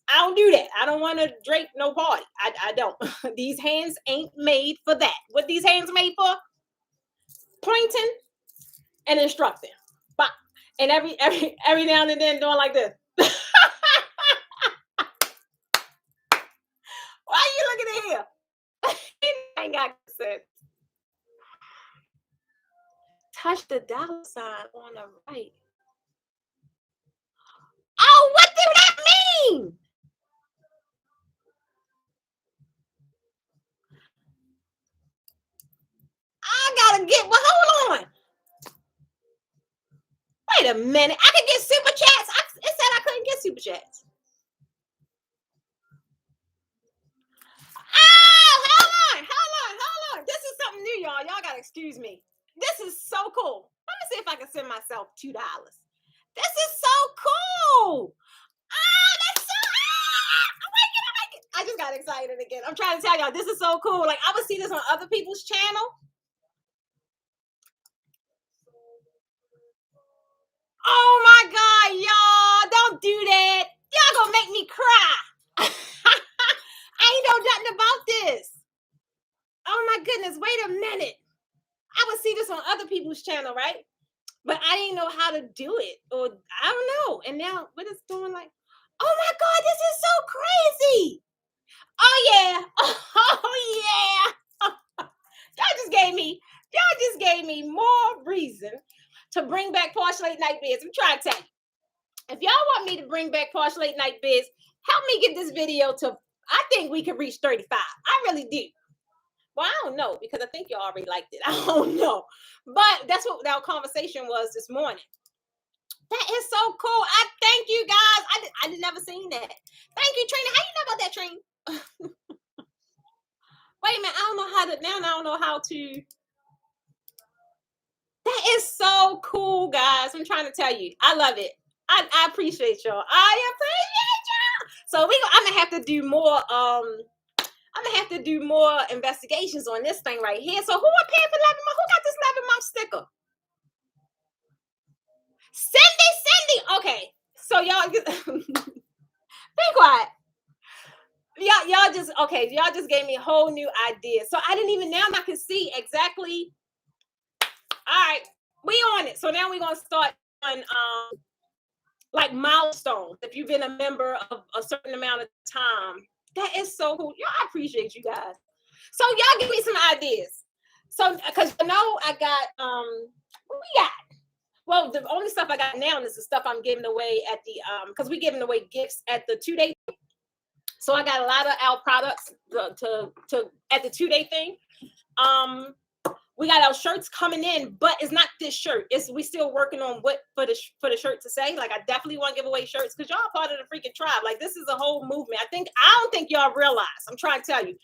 I don't do that. I don't want to drape no party. I don't. These hands ain't made for that. What these hands made for? Pointing and instructing. Bop. And every now and then doing like this. Why are you looking at here? I ain't got sense. Touch the dollar sign on the right. Oh, what do that mean? I gotta get, well, hold on. Wait a minute. I could get super chats. It said I couldn't get super chats. Oh, hold on. This is something new, y'all. Y'all gotta excuse me. This is so cool. Let me see if I can send myself $2. This is so cool. That's so I just got excited again. I'm trying to tell y'all, this is so cool. Like, I would see this on other people's channel. Oh my God, y'all, don't do that. Y'all gonna make me cry. I ain't know nothing about this. Oh my goodness, wait a minute. I would see this on other people's channel, right? But I didn't know how to do it, or I don't know. And now what it's doing, like, oh my God, this is so crazy. Oh yeah. Oh yeah. Y'all just gave me more reason to bring back Partial Late Night Bids. I'm trying to tell you. If y'all want me to bring back Partial Late Night Bids, help me get this video to, I think we could reach 35. I really do. Well, I don't know, because I think y'all already liked it. I don't know. But that's what our conversation was this morning. That is so cool. I thank you guys. I never seen that. Thank you, Trina. How you know about that, Trina? Wait a minute. I don't know how to. That is so cool, guys. I'm trying to tell you. I love it. I appreciate y'all. I appreciate y'all. So I'm gonna have to do more. I'm gonna have to do more investigations on this thing right here. So who are paying for 11 months? Who got this 11-month sticker? Cindy. Okay. So y'all be quiet. Y'all just gave me a whole new idea. So I didn't even, now I can see exactly. All right, we on it. So now we're gonna start on like milestones. If you've been a member of a certain amount of time, that is so cool. Y'all, I appreciate you guys. So y'all give me some ideas. So because I got what we got. Well, the only stuff I got now is the stuff I'm giving away at the because we're giving away gifts at the 2-day. So I got a lot of our products to at the 2-day thing. We got our shirts coming in, but it's not this shirt. We still working on what for the shirt to say. Like, I definitely want to give away shirts because y'all part of the freaking tribe. Like, this is a whole movement. I don't think y'all realize. I'm trying to tell you.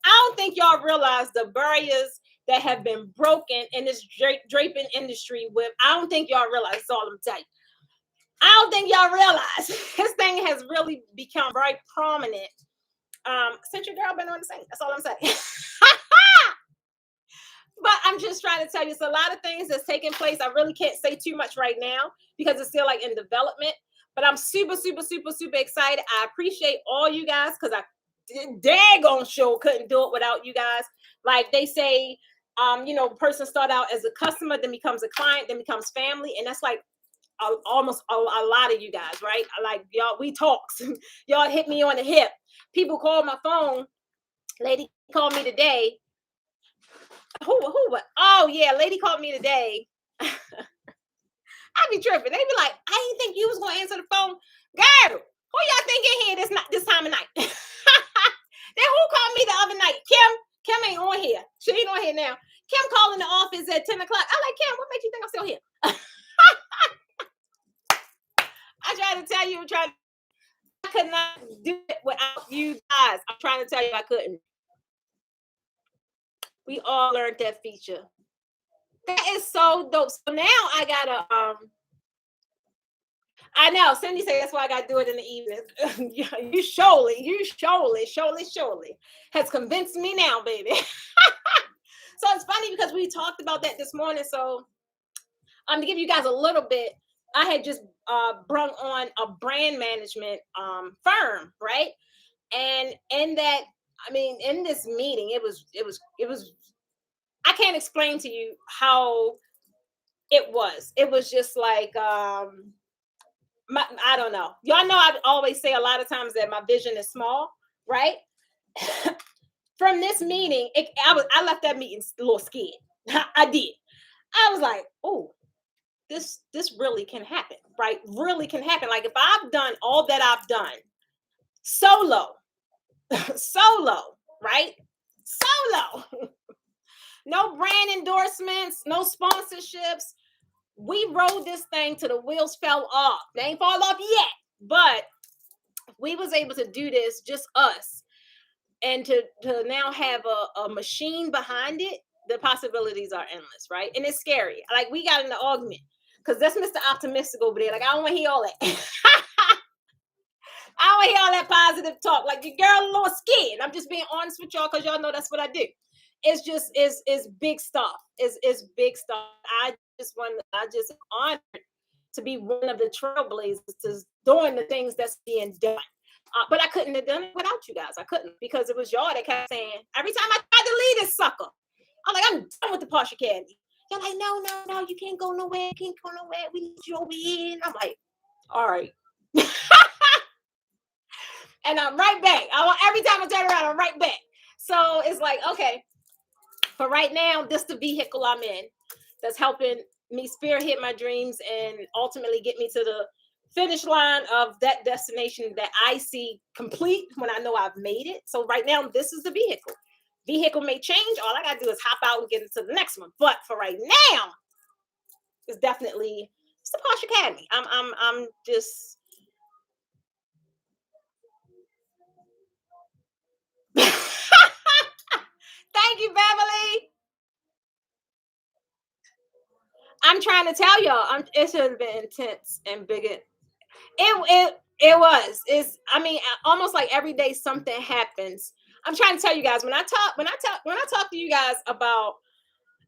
I don't think y'all realize the barriers that have been broken in this draping industry. I don't think y'all realize. That's all I'm telling you. I don't think y'all realize this thing has really become very prominent since your girl been on the scene. That's all I'm saying. But I'm just trying to tell you, it's a lot of things that's taking place. I really can't say too much right now because it's still like in development. But I'm super, super, super, super excited. I appreciate all you guys because I daggone sure couldn't do it without you guys. Like they say, person start out as a customer, then becomes a client, then becomes family. And that's like almost a lot of you guys, right? Like y'all, we talk. Y'all hit me on the hip. People call my phone. Lady called me today. Who? Oh yeah, lady called me today. I be tripping. They be like, I didn't think you was gonna answer the phone, girl. Who y'all think in here this time of night? Then who called me the other night? Kim ain't on here. 10 o'clock. I'm like, Kim, what makes you think I'm still here? I tried to tell you, I could not do it without you guys. I'm trying to tell you I couldn't. We all learned that feature. That is so dope. So now I gotta I know Cindy said that's why I gotta do it in the evening. you surely has convinced me now, baby. So it's funny because we talked about that this morning. So to give you guys a little bit, I had just brung on a brand management firm, right? And in that, I mean, in this meeting, it was I can't explain to you how it was. It was just like I don't know. Y'all know I always say a lot of times that my vision is small, right? From this meeting, I left that meeting a little scared. I did. I was like, oh, this really can happen, right? Really can happen. Like if I've done all that I've done solo, right? Solo. No brand endorsements, no sponsorships. We rode this thing till the wheels fell off. They ain't fall off yet, but we was able to do this, just us. And to now have a machine behind it, the possibilities are endless, right? And it's scary. Like we got in the argument because that's Mr. Optimistic over there. Like I don't want to hear all that. I don't want to hear all that positive talk. Like your girl a little scared. I'm just being honest with y'all because y'all know that's what I do. It's just is big stuff. It's big stuff. I just honored to be one of the trailblazers doing the things that's being done. But I couldn't have done it without you guys. I couldn't because it was y'all that kept saying every time I tried to leave this sucker, I'm like, I'm done with the Posh Academy. You're like, no, you can't go nowhere. You can't go nowhere. We need you over here. And I'm like, all right. And I'm right back. Every time I turn around, I'm right back. So it's like, okay, for right now, this is the vehicle I'm in that's helping me spearhead my dreams and ultimately get me to the finish line of that destination that I see complete when I know I've made it. So right now, this is the vehicle. Vehicle may change. All I got to do is hop out and get into the next one. But for right now, it's definitely the Posh Academy. I'm just. Thank you, Beverly. I'm trying to tell y'all, it should have been intense and bigger. It was. It's. I mean, almost like every day something happens. I'm trying to tell you guys when I talk to you guys about,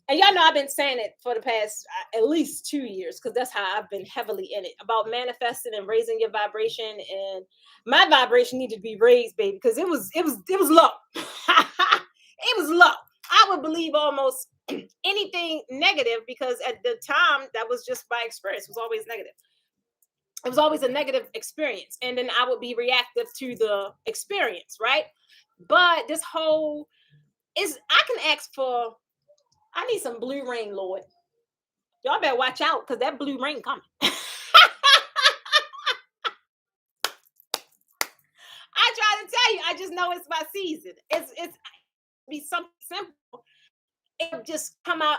and y'all know I've been saying it for the past at least 2 years because that's how I've been heavily in it about manifesting and raising your vibration. And my vibration needed to be raised, baby, because it was low. It was low. I would believe almost anything negative because at the time that was just my experience. It was always negative. It was always a negative experience, and then I would be reactive to the experience, right? But this whole is I can ask for. I need some blue rain, Lord. Y'all better watch out because that blue rain coming. I try to tell you, I just know it's my season. It's be something simple. It'll just come out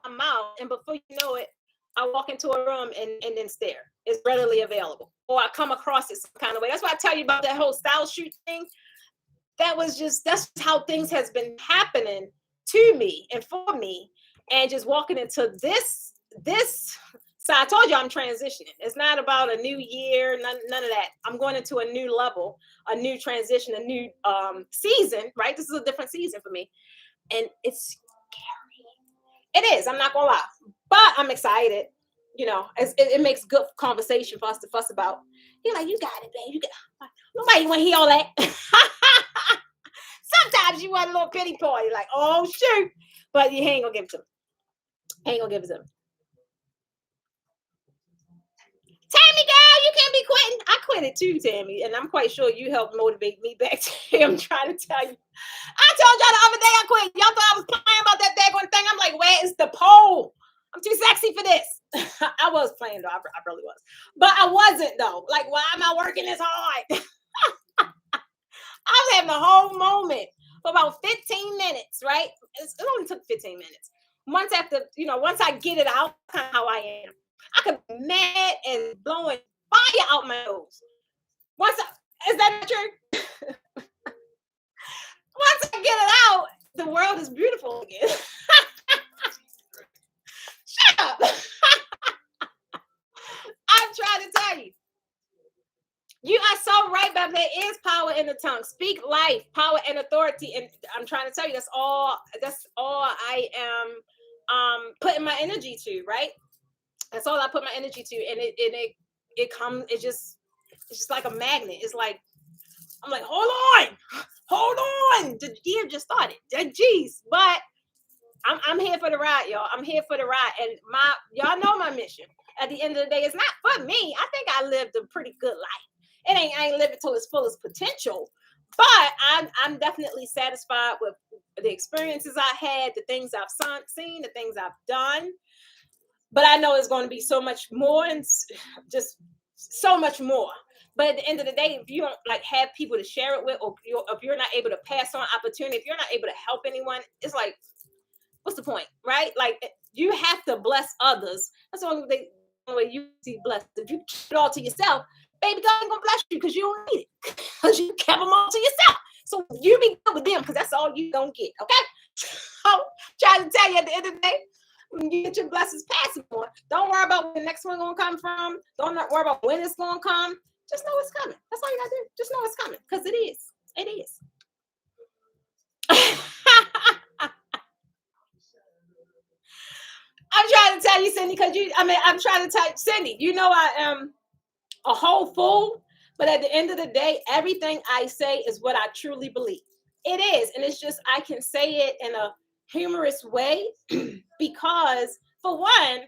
my mouth, and before you know it, I walk into a room and then stare. It's readily available, or I come across it some kind of way. That's why I tell you about that whole style shoot thing. That's how things has been happening to me and for me, and just walking into this. So I told you I'm transitioning. It's not about a new year, none of that. I'm going into a new level, a new transition, a new season. Right, this is a different season for me, and it's scary. It is. I'm not gonna lie, but I'm excited. You know, it makes good conversation for us to fuss about. You're like, you got it, babe. You got. Nobody want to hear all that. Sometimes you want a little pity party, like, oh shoot, but you ain't gonna give it to them. Ain't gonna give it to them. Tammy, girl, you can't be quitting. I quit it too, Tammy, and I'm quite sure you helped motivate me back to him. I'm trying to tell you. I told y'all the other day I quit. Y'all thought I was playing about that daggone thing. I'm like, where is the pole? I'm too sexy for this. I was playing though. I really was, but I wasn't though. Like, why am I working this hard? I was having a whole moment for about 15 minutes, right? It only took 15 minutes. once I get it out, kind of how I am. I could be mad and blowing fire out my nose. Is that not true? Once I get it out, the world is beautiful again. Shut up. I'm trying to tell you. You are so right, but there is power in the tongue. Speak life, power, and authority. And I'm trying to tell you, that's all I am putting my energy to, right? That's all I put my energy to. And it's just like a magnet. It's like, I'm like, hold on. The year just started. Jeez. But I'm here for the ride, y'all. I'm here for the ride. And y'all know my mission. At the end of the day, it's not for me. I think I lived a pretty good life. I ain't living to its fullest potential, but I'm definitely satisfied with the experiences I had, the things I've seen, the things I've done. But I know it's going to be so much more, and just so much more. But at the end of the day, if you don't like have people to share it with, or if you're not able to pass on opportunity, if you're not able to help anyone, it's like, what's the point, right? Like, you have to bless others. That's the only way you see blessed. If you keep it all to yourself, baby, God ain't gonna bless you because you don't need it. Because you kept them all to yourself. So you be good with them because that's all you gonna get. Okay? I'm trying to tell you, at the end of the day, when you get your blessings, pass them on. Don't worry about where the next one gonna come from. Don't worry about when it's gonna come. Just know it's coming. That's all you gotta do. Just know it's coming. Because it is. It is. I'm trying to tell you, Cindy, I'm trying to tell you, Cindy, you know I am a whole fool, but at the end of the day, everything I say is what I truly believe. It is. And it's just, I can say it in a humorous way because, for one,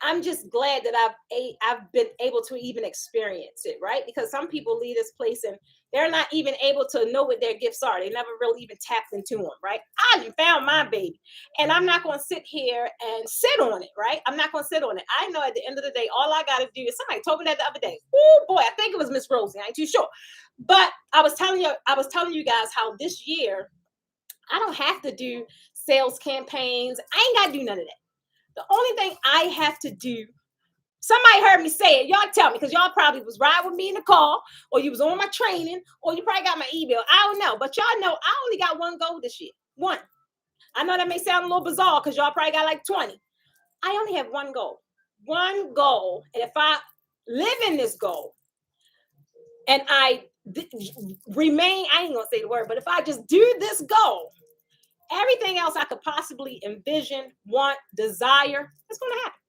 I'm just glad that I've been able to even experience it, right? Because some people leave this place and they're not even able to know what their gifts are. They never really even tapped into them, right? I done found my baby, and I'm not going to sit here and sit on it, right? I'm not going to sit on it. I know at the end of the day, all I got to do is, somebody told me that the other day. Oh boy, I think it was Miss Rosie. I ain't too sure, but I was telling you guys how this year I don't have to do sales campaigns. I ain't got to do none of that. The only thing I have to do, somebody heard me say it. Y'all tell me, because y'all probably was riding with me in the car, or you was on my training, or you probably got my email. I don't know. But y'all know I only got one goal this year. One. I know that may sound a little bizarre because y'all probably got like 20. I only have one goal. One goal. And if I live in this goal and I remain, I ain't going to say the word, but if I just do this goal, everything else I could possibly envision, want, desire, it's going to happen.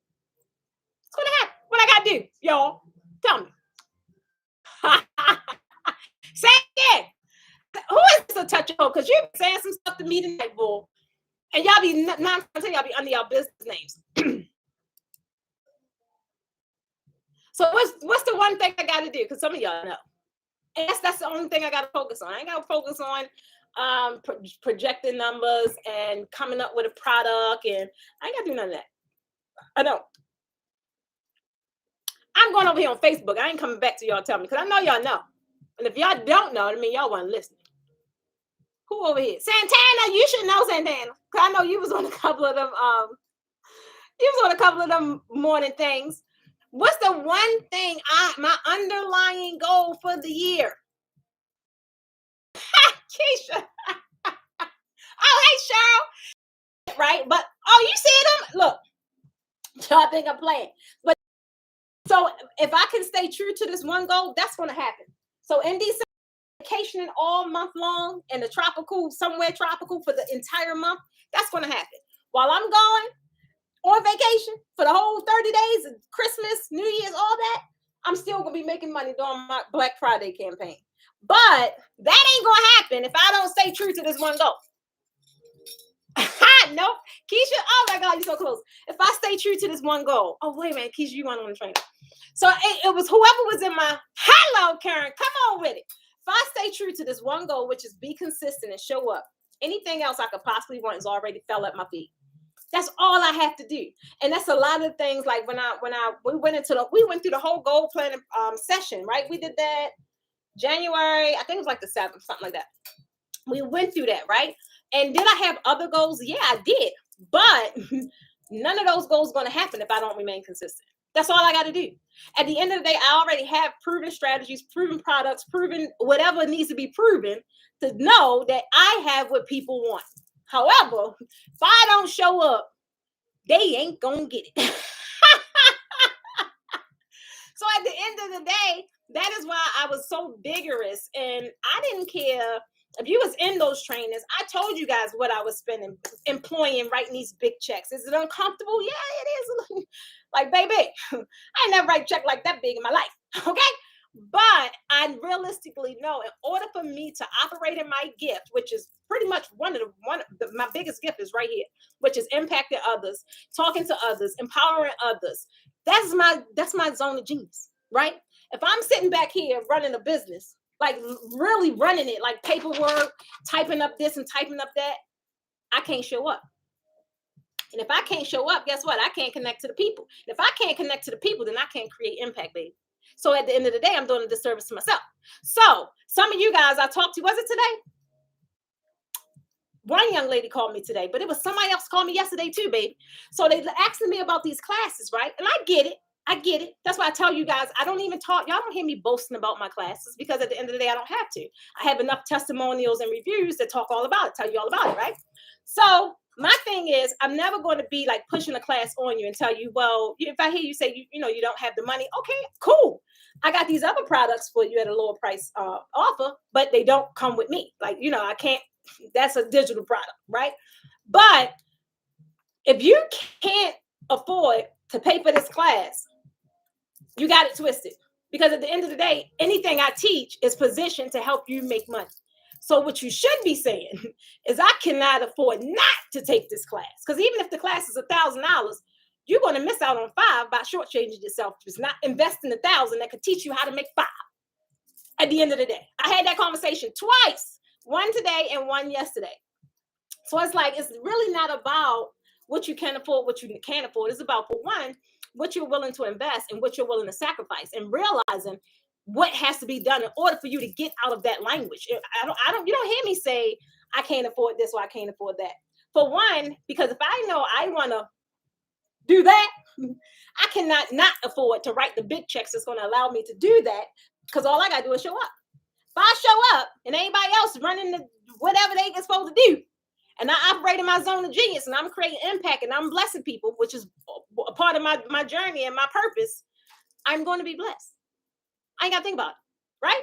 It's going to happen. What I got to do, y'all? Tell me. Say it again. Who is this a touch of? Because you've been saying some stuff to me tonight, bull. And y'all be, y'all be under y'all business names. So what's the one thing I got to do? Because some of y'all know. And that's the only thing I got to focus on. I ain't got to focus on projecting numbers and coming up with a product, and I ain't got to do none of that. I don't. I'm going over here on Facebook. I ain't coming back to y'all tell me, because I know y'all know. And if y'all don't know, I mean, y'all want to listen. Who over here? Santana, you should know Santana. Because I know you was on a couple of them, morning things. What's the one thing my underlying goal for the year? Keisha. Oh, hey, Cheryl. Right? But, oh, you see them? Look, y'all think I'm playing. But, so if I can stay true to this one goal, that's going to happen. So in December, vacationing all month long in the somewhere tropical for the entire month, that's going to happen. While I'm going on vacation for the whole 30 days, Christmas, New Year's, all that, I'm still going to be making money during my Black Friday campaign. But that ain't going to happen if I don't stay true to this one goal. Nope. Keisha, oh my God, you're so close. If I stay true to this one goal. Oh, wait a minute, Keisha, you want on the trainer. So it was whoever was in my, hello, Karen, come on with it. If I stay true to this one goal, which is be consistent and show up, anything else I could possibly want is already fell at my feet. That's all I have to do. And that's a lot of things. Like we went through the whole goal planning session, right? We did that January, I think it was like the 7th, something like that. We went through that, right? And did I have other goals? Yeah, I did. But none of those goals are going to happen if I don't remain consistent. That's all I got to do. At the end of the day, I already have proven strategies, proven products, proven whatever needs to be proven to know that I have what people want. However, if I don't show up, they ain't going to get it. So at the end of the day, that is why I was so vigorous, and I didn't care if you was in those trainings. I told you guys what I was spending, employing, writing these big checks. Is it uncomfortable? Yeah, it is. Like, baby, I ain't never write a check like that big in my life. Okay. But I realistically know in order for me to operate in my gift, which is pretty much my biggest gift is right here, which is impacting others, talking to others, empowering others. That's my zone of genius, right? If I'm sitting back here running a business, like really running it, like paperwork, typing up this and typing up that, I can't show up. And if I can't show up, guess what? I can't connect to the people. And if I can't connect to the people, then I can't create impact, baby. So at the end of the day, I'm doing a disservice to myself. So some of you guys I talked to, was it today? One young lady called me today, but it was somebody else called me yesterday too, baby. So they asking me about these classes, right? And I get it. That's why I tell you guys, I don't even talk. Y'all don't hear me boasting about my classes because at the end of the day, I don't have to. I have enough testimonials and reviews that talk all about it, tell you all about it, right? So my thing is, I'm never going to be like pushing a class on you and tell you, well, if I hear you say, you don't have the money, okay, cool. I got these other products for you at a lower price offer, but they don't come with me. Like, I can't, that's a digital product, right? But if you can't afford to pay for this class, you got it twisted. Because at the end of the day, anything I teach is positioned to help you make money. So what you should be saying is I cannot afford not to take this class. Because even if the class is $1,000, you're going to miss out on $5 by shortchanging yourself. Just not investing $1,000 that could teach you how to make $5 at the end of the day. I had that conversation twice, one today and one yesterday. So it's like, it's really not about what you can afford, what you can't afford. It's about, for one, what you're willing to invest and what you're willing to sacrifice, and realizing what has to be done in order for you to get out of that language. You don't hear me say, I can't afford this or I can't afford that. For one, because if I know I want to do that, I cannot not afford to write the big checks that's going to allow me to do that, because all I got to do is show up. If I show up and anybody else running whatever they get supposed to do, and I operate in my zone of genius, and I'm creating impact, and I'm blessing people, which is a part of my journey and my purpose, I'm going to be blessed. I ain't got to think about it, right?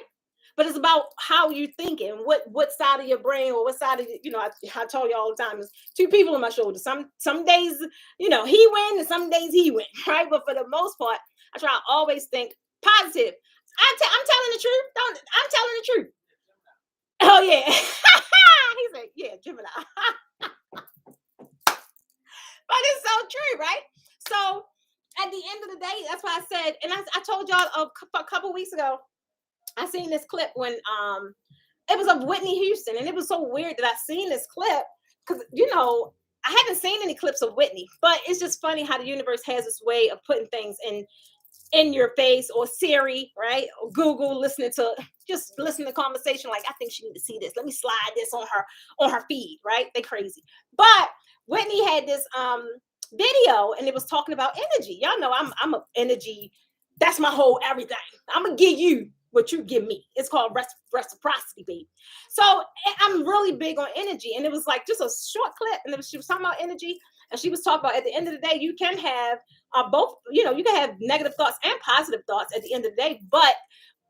But it's about how you thinking, what side of your brain, or what side of, I tell you all the time, there's two people on my shoulders. Some days, he win, and some days he win, right? But for the most part, I try to always think positive. I'm telling the truth. I'm telling the truth. Oh, yeah. He's like, yeah, Gemini. But it's so true, right? So at the end of the day, that's why I said, and I told y'all a couple weeks ago, I seen this clip when it was of Whitney Houston, and it was so weird that I seen this clip because I haven't seen any clips of Whitney, but it's just funny how the universe has this way of putting things in your face, or Siri, right? Or Google, listening to conversation. Like, I think she need to see this. Let me slide this on her feed, right? They crazy. But Whitney had this video, and it was talking about energy. Y'all know I'm a energy. That's my whole everything. I'm gonna give you what you give me. It's called reciprocity, baby. So I'm really big on energy, and it was like just a short clip, and she was talking about energy. And she was talking about, at the end of the day, you can have both, you can have negative thoughts and positive thoughts at the end of the day, but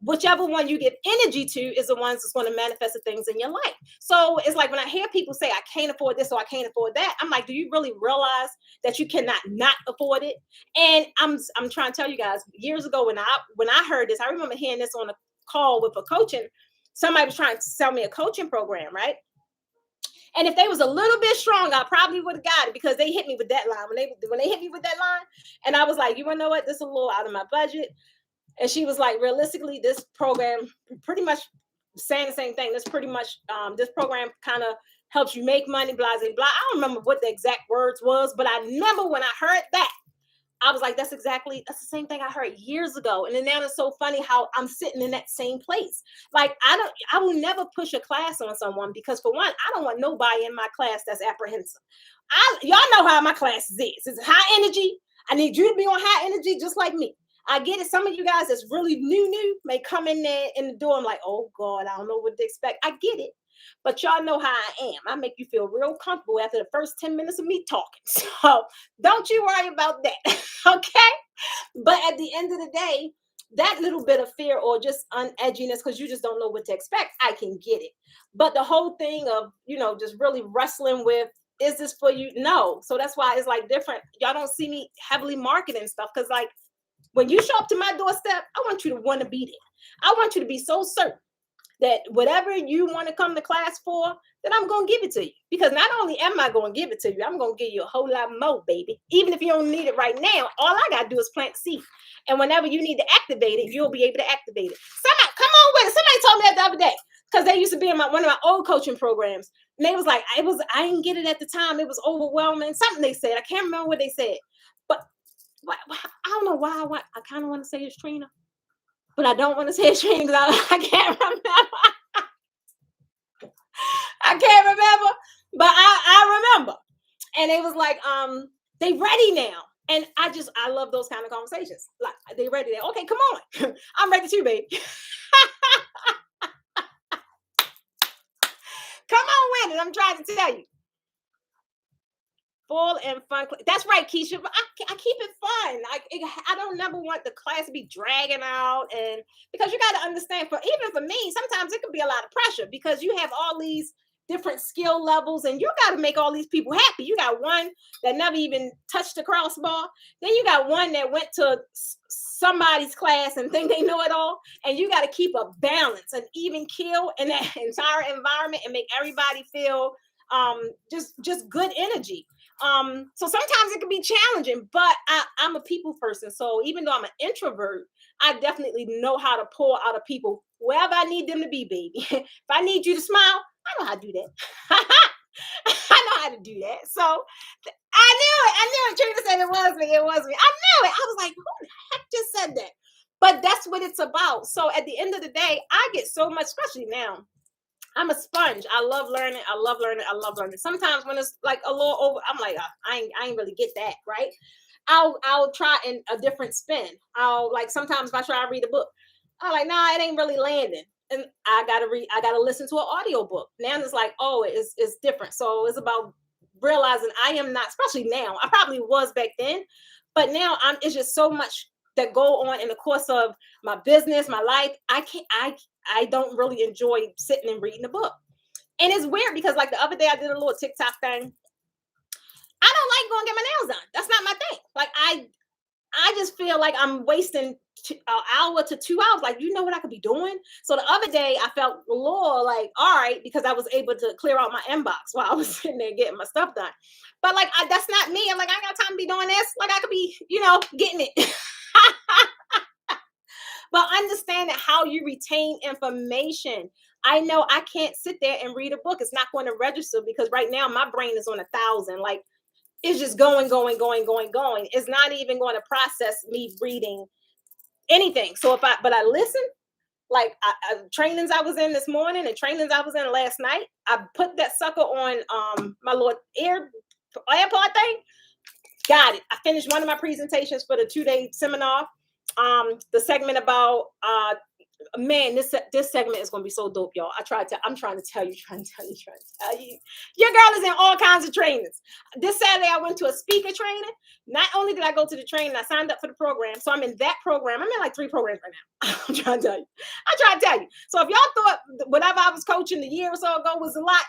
whichever one you give energy to is the ones that's going to manifest the things in your life. So it's like when I hear people say, I can't afford this or I can't afford that, I'm like, do you really realize that you cannot not afford it? And I'm trying to tell you guys, years ago when I heard this, I remember hearing this on a call with a coaching, somebody was trying to sell me a coaching program, right? And if they was a little bit strong, I probably would have got it, because they hit me with that line. When they hit me with that line, and I was like, you want to know what? This is a little out of my budget. And she was like, realistically, this program pretty much saying the same thing. This pretty much, this program kind of helps you make money, blah, blah, blah. I don't remember what the exact words was, but I remember when I heard that, I was like, that's the same thing I heard years ago. And then now it's so funny how I'm sitting in that same place. Like, I will never push a class on someone because, for one, I don't want nobody in my class that's apprehensive. Y'all know how my classes is. It's high energy. I need you to be on high energy just like me. I get it. Some of you guys that's really new may come in there in the door. I'm like, oh God, I don't know what to expect. I get it. But y'all know how I am. I make you feel real comfortable after the first 10 minutes of me talking. So don't you worry about that. Okay. But at the end of the day, that little bit of fear or just unedginess, because you just don't know what to expect, I can get it. But the whole thing of, just really wrestling with, is this for you? No. So that's why it's like different. Y'all don't see me heavily marketing stuff because, like, when you show up to my doorstep, I want you to want to be there. I want you to be so certain that whatever you want to come to class for, then I'm going to give it to you. Because not only am I going to give it to you, I'm going to give you a whole lot more, baby. Even if you don't need it right now, all I got to do is plant the seed. And whenever you need to activate it, you'll be able to activate it. Somebody, come on with it. Somebody told me that the other day, because they used to be in one of my old coaching programs. And they was like, I didn't get it at the time. It was overwhelming. Something they said. I can't remember what they said. But I don't know why I kind of want to say it's Trina. But I don't want to say it's Trina because I can't remember. I can't remember, but I remember. And it was like, they ready now. And I love those kind of conversations. Like, they ready now. Okay, come on. I'm ready too, baby. Come on with it. I'm trying to tell you. Full and fun. That's right, Keisha. But I keep it fun. I don't never want the class to be dragging out, and because you got to understand, even for me, sometimes it can be a lot of pressure because you have all these different skill levels, and you got to make all these people happy. You got one that never even touched the crossbar. Then you got one that went to somebody's class and think they know it all, and you got to keep a balance, an even keel in that entire environment, and make everybody feel just good energy. So sometimes it can be challenging, but I'm a people person. So even though I'm an introvert, I definitely know how to pour out of people wherever I need them to be, baby. If I need you to smile, I know how to do that. I know how to do that. So I knew it. Trina said it was me. It was me. I knew it. I was like, who the heck just said that? But that's what it's about. So at the end of the day, I get so much, especially now. I'm a sponge. I love learning. I love learning. Sometimes when it's like a little over, I'm like, I ain't really get that, right? I'll try in a different spin. Sometimes if I try to read a book, I'm like, nah, it ain't really landing. And I gotta listen to an audio book. Now it's like, oh, it's different. So it's about realizing I am not, especially now. I probably was back then, but now it's just so much that go on in the course of my business, my life. I don't really enjoy sitting and reading a book. And it's weird because, like, the other day I did a little TikTok thing. I don't like going to get my nails done. That's not my thing. Like, I just feel like I'm wasting an hour to 2 hours. Like, you know what I could be doing? So the other day I felt a little like, all right, because I was able to clear out my inbox while I was sitting there getting my stuff done. But like, that's not me. I'm like, I ain't got time to be doing this. Like, I could be, getting it. But understanding how you retain information. I know I can't sit there and read a book. It's not going to register because right now my brain is on 1,000. Like, it's just going. It's not even going to process me reading anything. So but I listen, like trainings I was in this morning and trainings I was in last night, I put that sucker on my little AirPod thing. Got it. I finished one of my presentations for the 2-day seminar. The segment about man, this segment is gonna be so dope, y'all. I'm trying to tell you. Your girl is in all kinds of trainings. This Saturday I went to a speaker training. Not only did I go to the training, I signed up for the program. So I'm in that program. I'm in like 3 programs right now. I'm trying to tell you. So if y'all thought whatever I was coaching a year or so ago was a lot,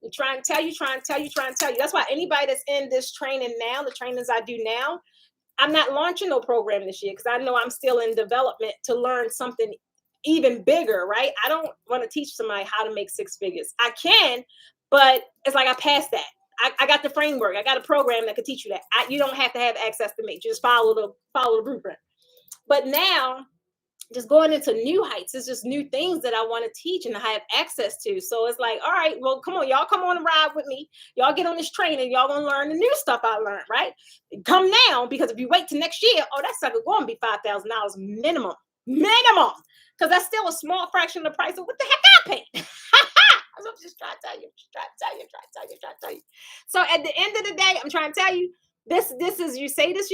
I'm trying to tell you. That's why anybody that's in this training now, the trainings I do now, I'm not launching no program this year because I know I'm still in development to learn something even bigger, right? I don't want to teach somebody how to make 6 figures. I can, but it's like I passed that. I got the framework. I got a program that can teach you that. You don't have to have access to me. Just follow the blueprint. But now just going into new heights. It's just new things that I want to teach and I have access to. So it's like, all right, well, come on, y'all come on and ride with me. Y'all get on this train and y'all gonna learn the new stuff I learned, right? Come now, because if you wait till next year, oh, that sucker gonna be $5,000 minimum. Minimum. Because that's still a small fraction of the price of what the heck I paid. I'm just trying to tell you, trying to tell you. So at the end of the day, I'm trying to tell you, this is, you say this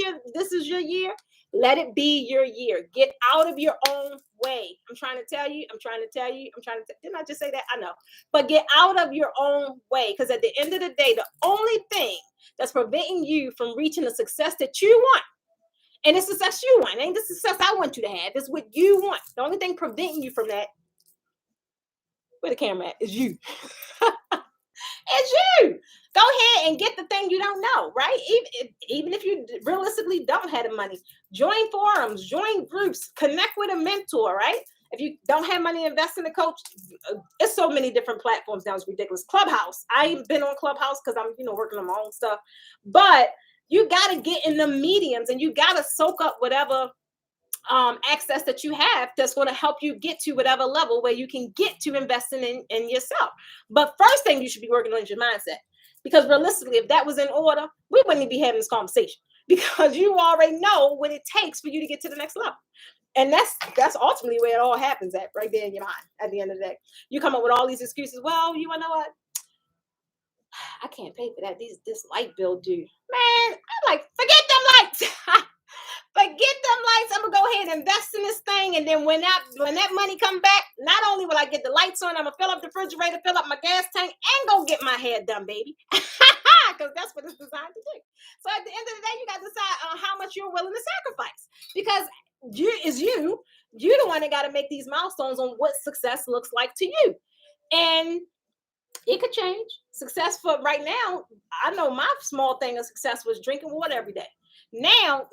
is your year. Let it be your year. Get out of your own way. I'm trying to tell you. Didn't I just say that? I know. But get out of your own way. Because at the end of the day, the only thing that's preventing you from reaching the success that you want, and the success you want, ain't the success I want you to have. It's what you want. The only thing preventing you from that, where the camera at, is you. It's you. Go ahead and get the thing you don't know, right? Even if you realistically don't have the money, join forums, join groups, connect with a mentor, right? If you don't have money to invest in a coach, it's so many different platforms now. It's ridiculous. Clubhouse. I've been on Clubhouse because I'm, working on my own stuff. But you got to get in the mediums and you got to soak up whatever access that you have that's going to help you get to whatever level where you can get to investing in yourself. But first thing you should be working on is your mindset, because realistically, if that was in order, we wouldn't be having this conversation, because you already know what it takes for you to get to the next level. And that's ultimately where it all happens at, right there in your mind. At the end of the day, you come up with all these excuses. Well, you know what? I can't pay for that. This light bill due. Man, I'm like, forget them lights. Forget them lights. I'm gonna go ahead and invest in this thing, and then when that money come back, not only will I get the lights on, I'm gonna fill up the refrigerator, fill up my gas tank, and go get my hair done, baby. Because that's what it's designed to do. So at the end of the day, you got to decide on how much you're willing to sacrifice, because you're the one that got to make these milestones on what success looks like to you, and it could change. Success for right now, I know my small thing of success was drinking water every day. Now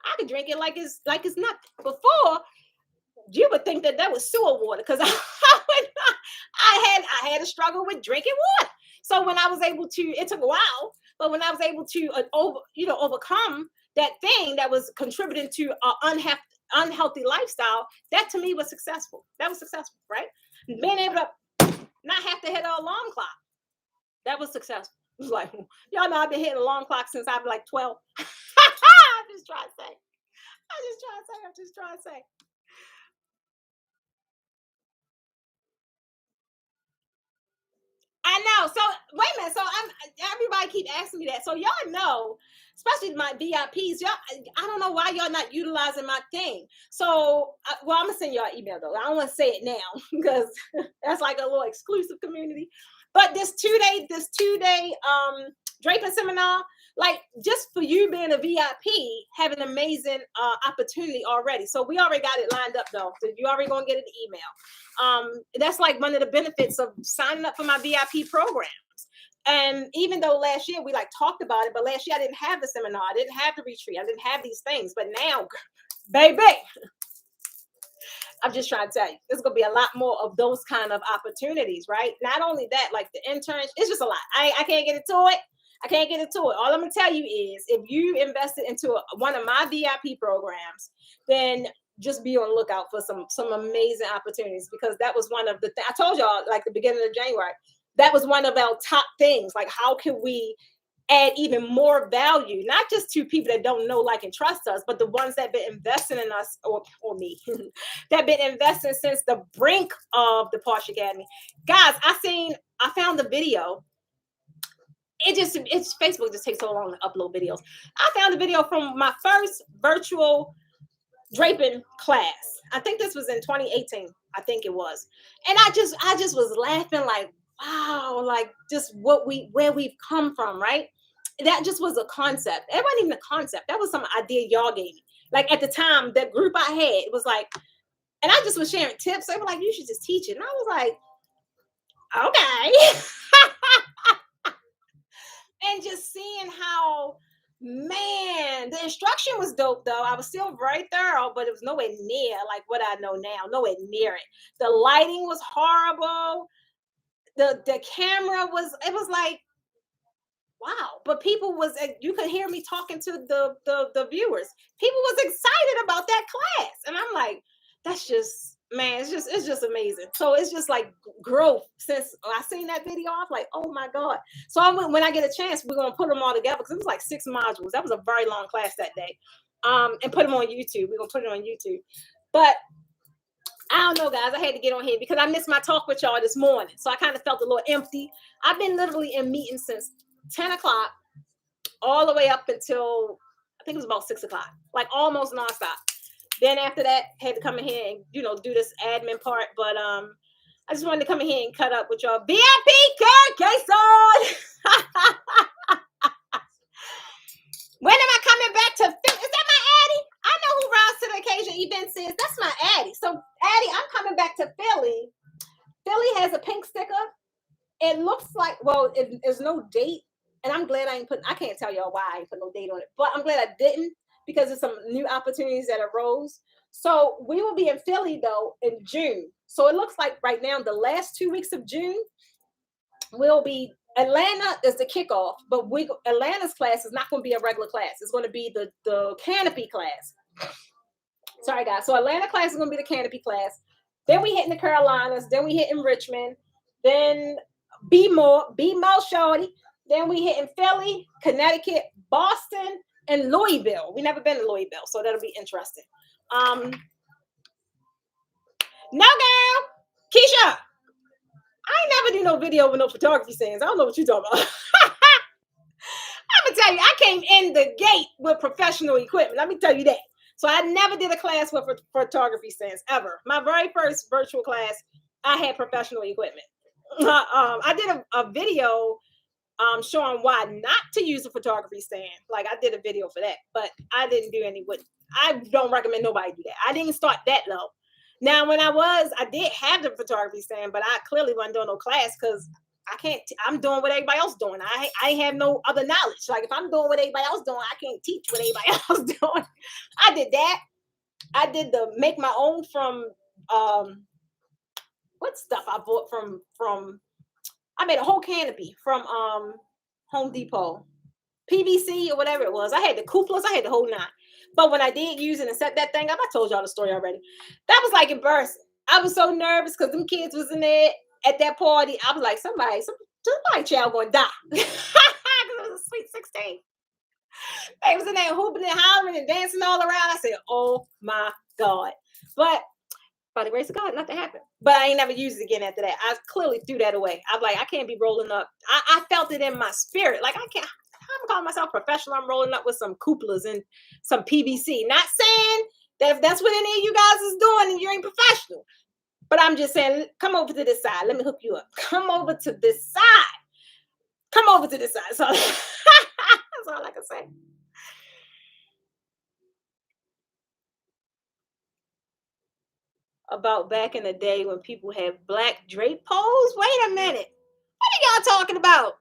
I could drink it like it's nothing. Before, you would think that was sewer water, because I had a struggle with drinking water. So when I was able to, it took a while, but when I was able to overcome that thing that was contributing to an unhealthy lifestyle, that to me was successful. That was successful, right? Being able to not have to hit an alarm clock, that was successful. It was like, y'all know I've been hitting alarm clock since I was like 12. I'm just trying to say. I know. So wait a minute. So everybody keep asking me that. So y'all know, especially my VIPs, y'all. I don't know why y'all not utilizing my thing. So I'm gonna send y'all an email though. I don't want to say it now because that's like a little exclusive community. But this two-day draping seminar, like just for you being a VIP, have an amazing opportunity already. So we already got it lined up though. So you already gonna get an email. That's like one of the benefits of signing up for my VIP programs. And even though last year we like talked about it, but last year I didn't have the seminar, I didn't have the retreat, I didn't have these things. But now, baby, I'm just trying to tell you, there's going to be a lot more of those kind of opportunities, right? Not only that, like the interns, it's just a lot. I can't get into it. All I'm going to tell you is if you invested into one of my VIP programs, then just be on the lookout for some amazing opportunities, because that was one of the things I told y'all, like the beginning of January, that was one of our top things. Like, how can we add even more value, not just to people that don't know, like, and trust us, but the ones that have been investing in us, or me, that have been investing since the brink of the Porsche Academy. Guys, I found the video. It's Facebook just takes so long to upload videos. I found a video from my first virtual draping class. I think this was in 2018. I think it was. And I just was laughing like, wow, like just where we've come from, right? That just was a concept. It wasn't even a concept. That was some idea y'all gave me. Like at the time, that group I had, it was like, and I just was sharing tips. They were like, you should just teach it. And I was like, okay. And just seeing how, man, the instruction was dope though. I was still very thorough, but it was nowhere near like what I know now. Nowhere near it. The lighting was horrible. The camera was, it was like, wow. But people was, you could hear me talking to the viewers. People was excited about that class. And I'm like, that's just, man, it's just amazing. So it's just like growth. Since I seen that video, I was like, oh my God. So when I get a chance, we're gonna put them all together because it was like 6 modules. That was a very long class that day. And put them on YouTube. We're gonna put it on YouTube. But I don't know, guys. I had to get on here because I missed my talk with y'all this morning. So I kind of felt a little empty. I've been literally in meetings since 10 o'clock all the way up until, I think it was about 6 o'clock, like almost nonstop. Then after that, had to come in here and, do this admin part. But I just wanted to come in here and cut up with y'all. VIP K-Son! When am I coming back to Philly? Is that my Addie? I know who rides to the occasion event says. That's my Addie. So, Addie, I'm coming back to Philly. Philly has a pink sticker. It looks like, well, there's no date. And I'm glad I can't tell y'all why I ain't put no date on it. But I'm glad I didn't because there's some new opportunities that arose. So, we will be in Philly, though, in June. So, it looks like right now, the last 2 weeks of June, will be Atlanta is the kickoff, but Atlanta's class is not going to be a regular class. It's going to be the canopy class. Sorry, guys. So Atlanta class is going to be the canopy class. Then we hit in the Carolinas. Then we hit in Richmond. Then be more shorty. Then we hit in Philly, Connecticut, Boston, and Louisville. We never been to Louisville, so that'll be interesting. No, girl, Keisha. I ain't never do no video with no photography stands. I don't know what you're talking about. I'm going to tell you, I came in the gate with professional equipment. Let me tell you that. So I never did a class with photography stands ever. My very first virtual class, I had professional equipment. I did a video showing why not to use a photography stand. Like I did a video for that, but I didn't do any with. I don't recommend nobody do that. I didn't start that low. Now, when I did have the photography stand, but I clearly wasn't doing no class because I can't. I'm doing what everybody else doing. I have no other knowledge. Like if I'm doing what everybody else doing, I can't teach what everybody else doing. I did that. I did the make my own from what stuff I bought from. I made a whole canopy from Home Depot, PVC or whatever it was. I had the cupolas. I had the whole 9. But when I did use it and set that thing up, I told y'all the story already. That was like embarrassing. I was so nervous because them kids was in there at that party. I was like, somebody child gonna die. Because it was a sweet 16. They was in there hooping and hollering and dancing all around. I said, oh my God. But by the grace of God, nothing happened. But I ain't never used it again after that. I clearly threw that away. I'm like, I can't be rolling up. I felt it in my spirit. Like I can't. I'm calling myself professional. I'm rolling up with some cupolas and some PVC. Not saying that if that's what any of you guys is doing and you ain't professional. But I'm just saying, come over to this side. Let me hook you up. Come over to this side. Come over to this side. So that's all I can say. About back in the day when people had black drape poles. Wait a minute. What are y'all talking about?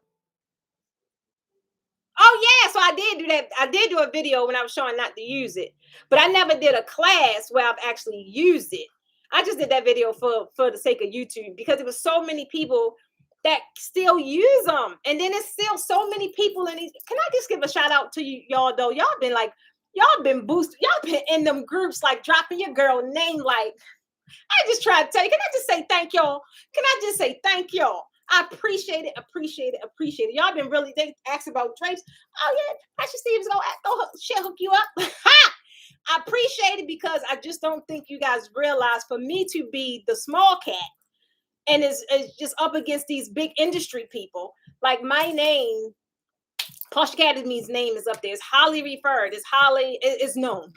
Oh, yeah. So I did do that. I did do a video when I was showing not to use it. But I never did a class where I've actually used it. I just did that video for the sake of YouTube because there was so many people that still use them. And then it's still so many people in these. Can I just give a shout out to y'all, though? Y'all been boosted. Y'all been in them groups, like dropping your girl name. Like, I just tried to tell you. Can I just say thank y'all? Can I just say thank y'all? I appreciate it. Y'all been really, they asked about drapes. Oh, yeah, Pastor Steve's she'll hook you up. I appreciate it because I just don't think you guys realize for me to be the small cat and is just up against these big industry people, like my name, Posh Academy's name is up there. It's highly referred. It's highly, it's known.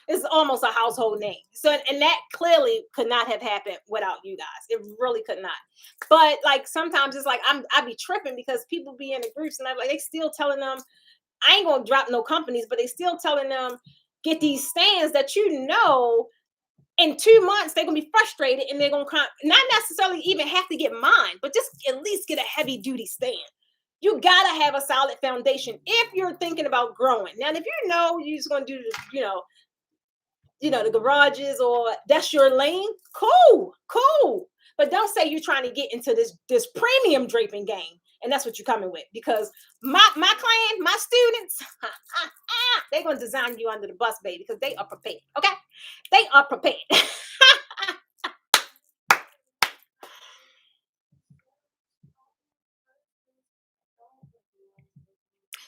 It's almost a household name. So, and that clearly could not have happened without you guys. It really could not. But like, sometimes it's like, I be tripping because people be in the groups and I'm like, they still telling them, I ain't going to drop no companies, but they still telling them, get these stands that in 2 months, they're going to be frustrated and they're going to not necessarily even have to get mine, but just at least get a heavy duty stand. You got to have a solid foundation if you're thinking about growing. Now, if you're just going to do, the garages or that's your lane, cool. But don't say you're trying to get into this premium draping game And that's what you're coming with, because my client, my students, they're going to design you under the bus, baby, because they are prepared. Okay. They are prepared.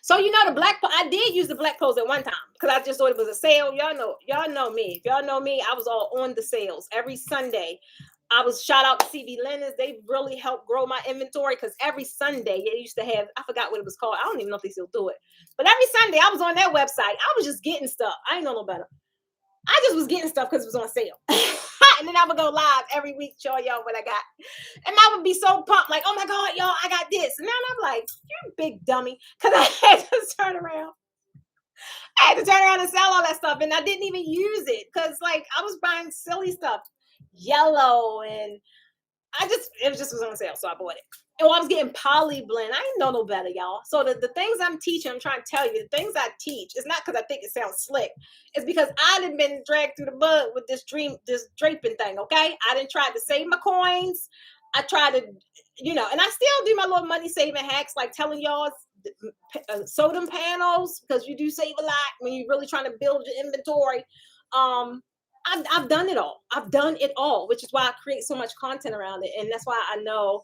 So the black, I did use the black clothes at one time because I just thought it was a sale. Y'all know me. If y'all know me, I was all on the sales every Sunday. I was shout out to CB Linens. They really helped grow my inventory because every Sunday they used to have, I forgot what it was called. I don't even know if they still do it. But every Sunday I was on that website. I was just getting stuff. I ain't know no better. I just was getting stuff because it was on sale. And then I would go live every week, show y'all what I got. And I would be so pumped, like, oh my God, y'all, I got this. And now I'm like, you big dummy. Because I had to turn around. I had to turn around and sell all that stuff. And I didn't even use it because, like, I was buying silly stuff. Yellow, and it was on sale, so I bought it. And I was getting poly blend. I didn't know no better, y'all. So the things I'm teaching, I'm trying to tell you, the things I teach, it's not because I think it sounds slick. It's because I done been dragged through the mud with this draping thing, okay? I done tried to save my coins. I tried to, and I still do my little money saving hacks, like telling y'all sodium panels, because you do save a lot when you're really trying to build your inventory. I've done it all. I've done it all, which is why I create so much content around it. And that's why I know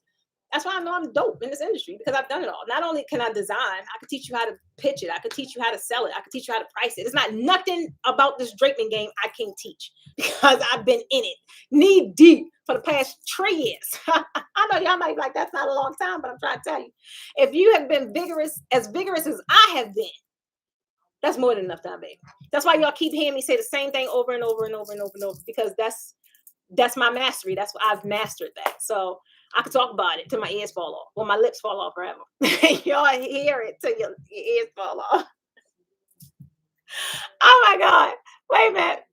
I'm dope in this industry, because I've done it all. Not only can I design, I could teach you how to pitch it. I could teach you how to sell it. I could teach you how to price it. It's not nothing about this draping game I can't teach, because I've been in it knee deep for the past 3 years. I know y'all might be like, that's not a long time, but I'm trying to tell you, if you have been vigorous as I have been, that's more than enough time, baby. That's why y'all keep hearing me say the same thing over and over and over and over and over, because that's my mastery. That's what I've mastered that. So I could talk about it till my ears fall off, or my lips fall off forever. Y'all hear it till your ears fall off. Oh my God. Wait a minute.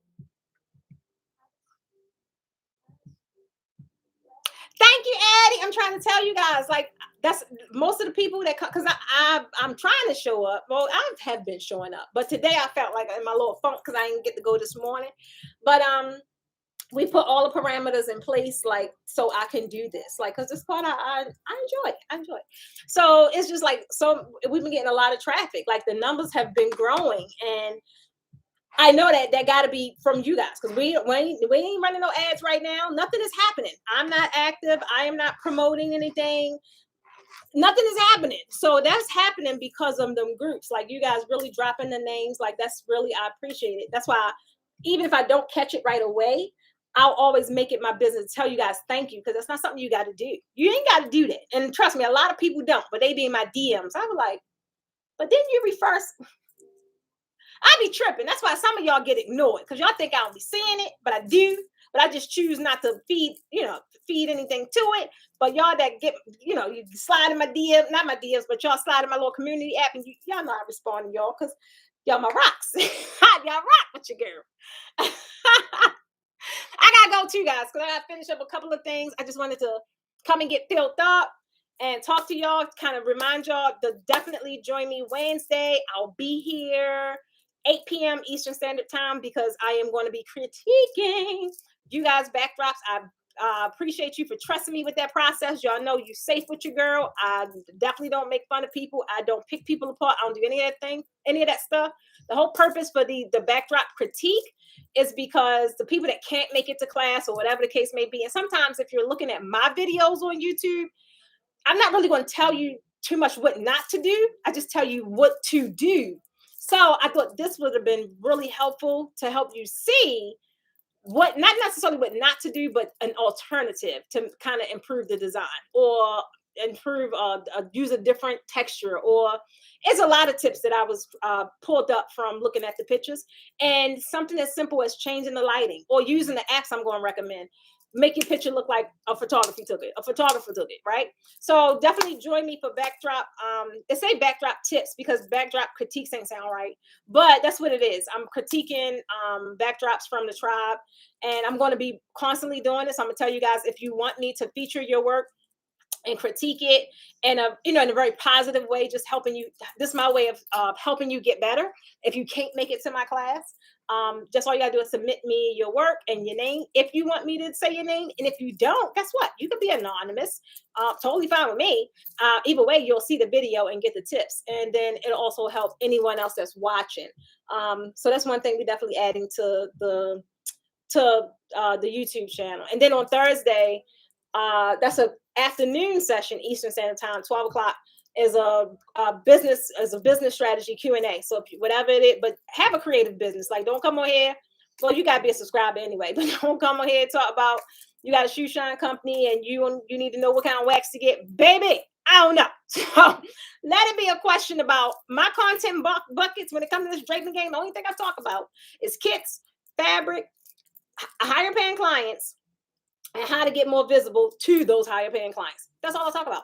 Thank you, Addie. I'm trying to tell you guys, like, that's most of the people that come, because I'm trying to show up. Well, I have been showing up, but today I felt like in my little funk because I didn't get to go this morning. But we put all the parameters in place, like, so I can do this, like, because this part I enjoy it. I enjoy it. So it's just like, so we've been getting a lot of traffic. Like, the numbers have been growing, and I know that got to be from you guys, because we ain't running no ads right now. Nothing is happening. I'm not active. I am not promoting anything. Nothing is happening. So that's happening because of them groups. Like, you guys really dropping the names. Like, that's really, I appreciate it. That's why, even if I don't catch it right away, I'll always make it my business to tell you guys thank you, because that's not something you got to do. You ain't got to do that. And trust me, a lot of people don't, but they be in my DMs. I was like, but didn't you refer? I be tripping. That's why some of y'all get ignored, because y'all think I don't be seeing it, but I do. But I just choose not to feed anything to it. But y'all that get, you slide in my DM, not my DMs, but y'all slide in my little community app, and y'all know I respond to y'all, because y'all my rocks. Y'all rock with your girl. I gotta go too, guys, because I gotta finish up a couple of things. I just wanted to come and get filled up and talk to y'all, kind of remind y'all to definitely join me Wednesday. I'll be here 8 p.m. Eastern Standard Time, because I am going to be critiquing you guys' backdrops. I appreciate you for trusting me with that process. Y'all know you safe with your girl. I definitely don't make fun of people. I don't pick people apart. I don't do any of that stuff. The whole purpose for the backdrop critique is because the people that can't make it to class, or whatever the case may be, and sometimes if you're looking at my videos on YouTube, I'm not really going to tell you too much what not to do. I just tell you what to do. So I thought this would have been really helpful to help you see what, not necessarily what not to do, but an alternative to kind of improve the design, or improve, use a different texture, or it's a lot of tips that I was pulled up from looking at the pictures, and something as simple as changing the lighting, or using the apps I'm going to recommend. Make your picture look like a photographer took it, right? So definitely join me for backdrop. They say backdrop tips because backdrop critiques ain't sound right, but that's what it is. I'm critiquing backdrops from the tribe, and I'm going to be constantly doing this. I'm going to tell you guys, if you want me to feature your work, and critique it in a in a very positive way, just helping you. This is my way of helping you get better. If you can't make it to my class, just all you gotta do is submit me your work and your name if you want me to say your name, and if you don't, guess what, you can be anonymous. Totally fine with me. Either way, you'll see the video and get the tips, and then it'll also help anyone else that's watching. So that's one thing we're definitely adding to the YouTube channel. And then on Thursday, that's a afternoon session, Eastern Standard Time, 12 o'clock, is a business strategy Q&A. So if you, whatever it is, but have a creative business. Like, don't come on here. Well, you gotta be a subscriber anyway, but don't come on here and talk about you got a shoe shine company and you need to know what kind of wax to get, baby. I don't know. So let it be a question about my content buckets when it comes to this draping game. The only thing I talk about is kits, fabric, higher paying clients, and how to get more visible to those higher paying clients. That's all I talk about.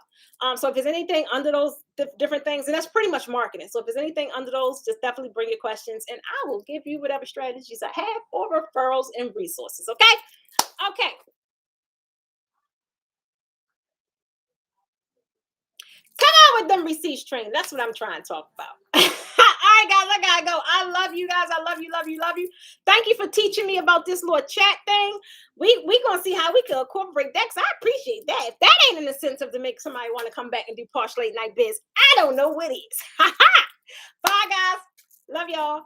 So if there's anything under those different things, and that's pretty much marketing. So if there's anything under those, just definitely bring your questions, and I will give you whatever strategies I have for referrals and resources. Okay. Okay. Come on with them receipts training. That's what I'm trying to talk about. All right, guys, I gotta go. I love you guys. I love you, love you, love you. Thank you for teaching me about this little chat thing. We gonna see how we can incorporate that. Cause I appreciate that. If that ain't an incentive to make somebody want to come back and do partial late night biz, I don't know what is. Bye, guys. Love y'all.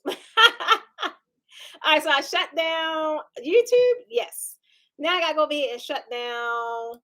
All right, so I shut down YouTube. Yes. Now I gotta go over here and shut down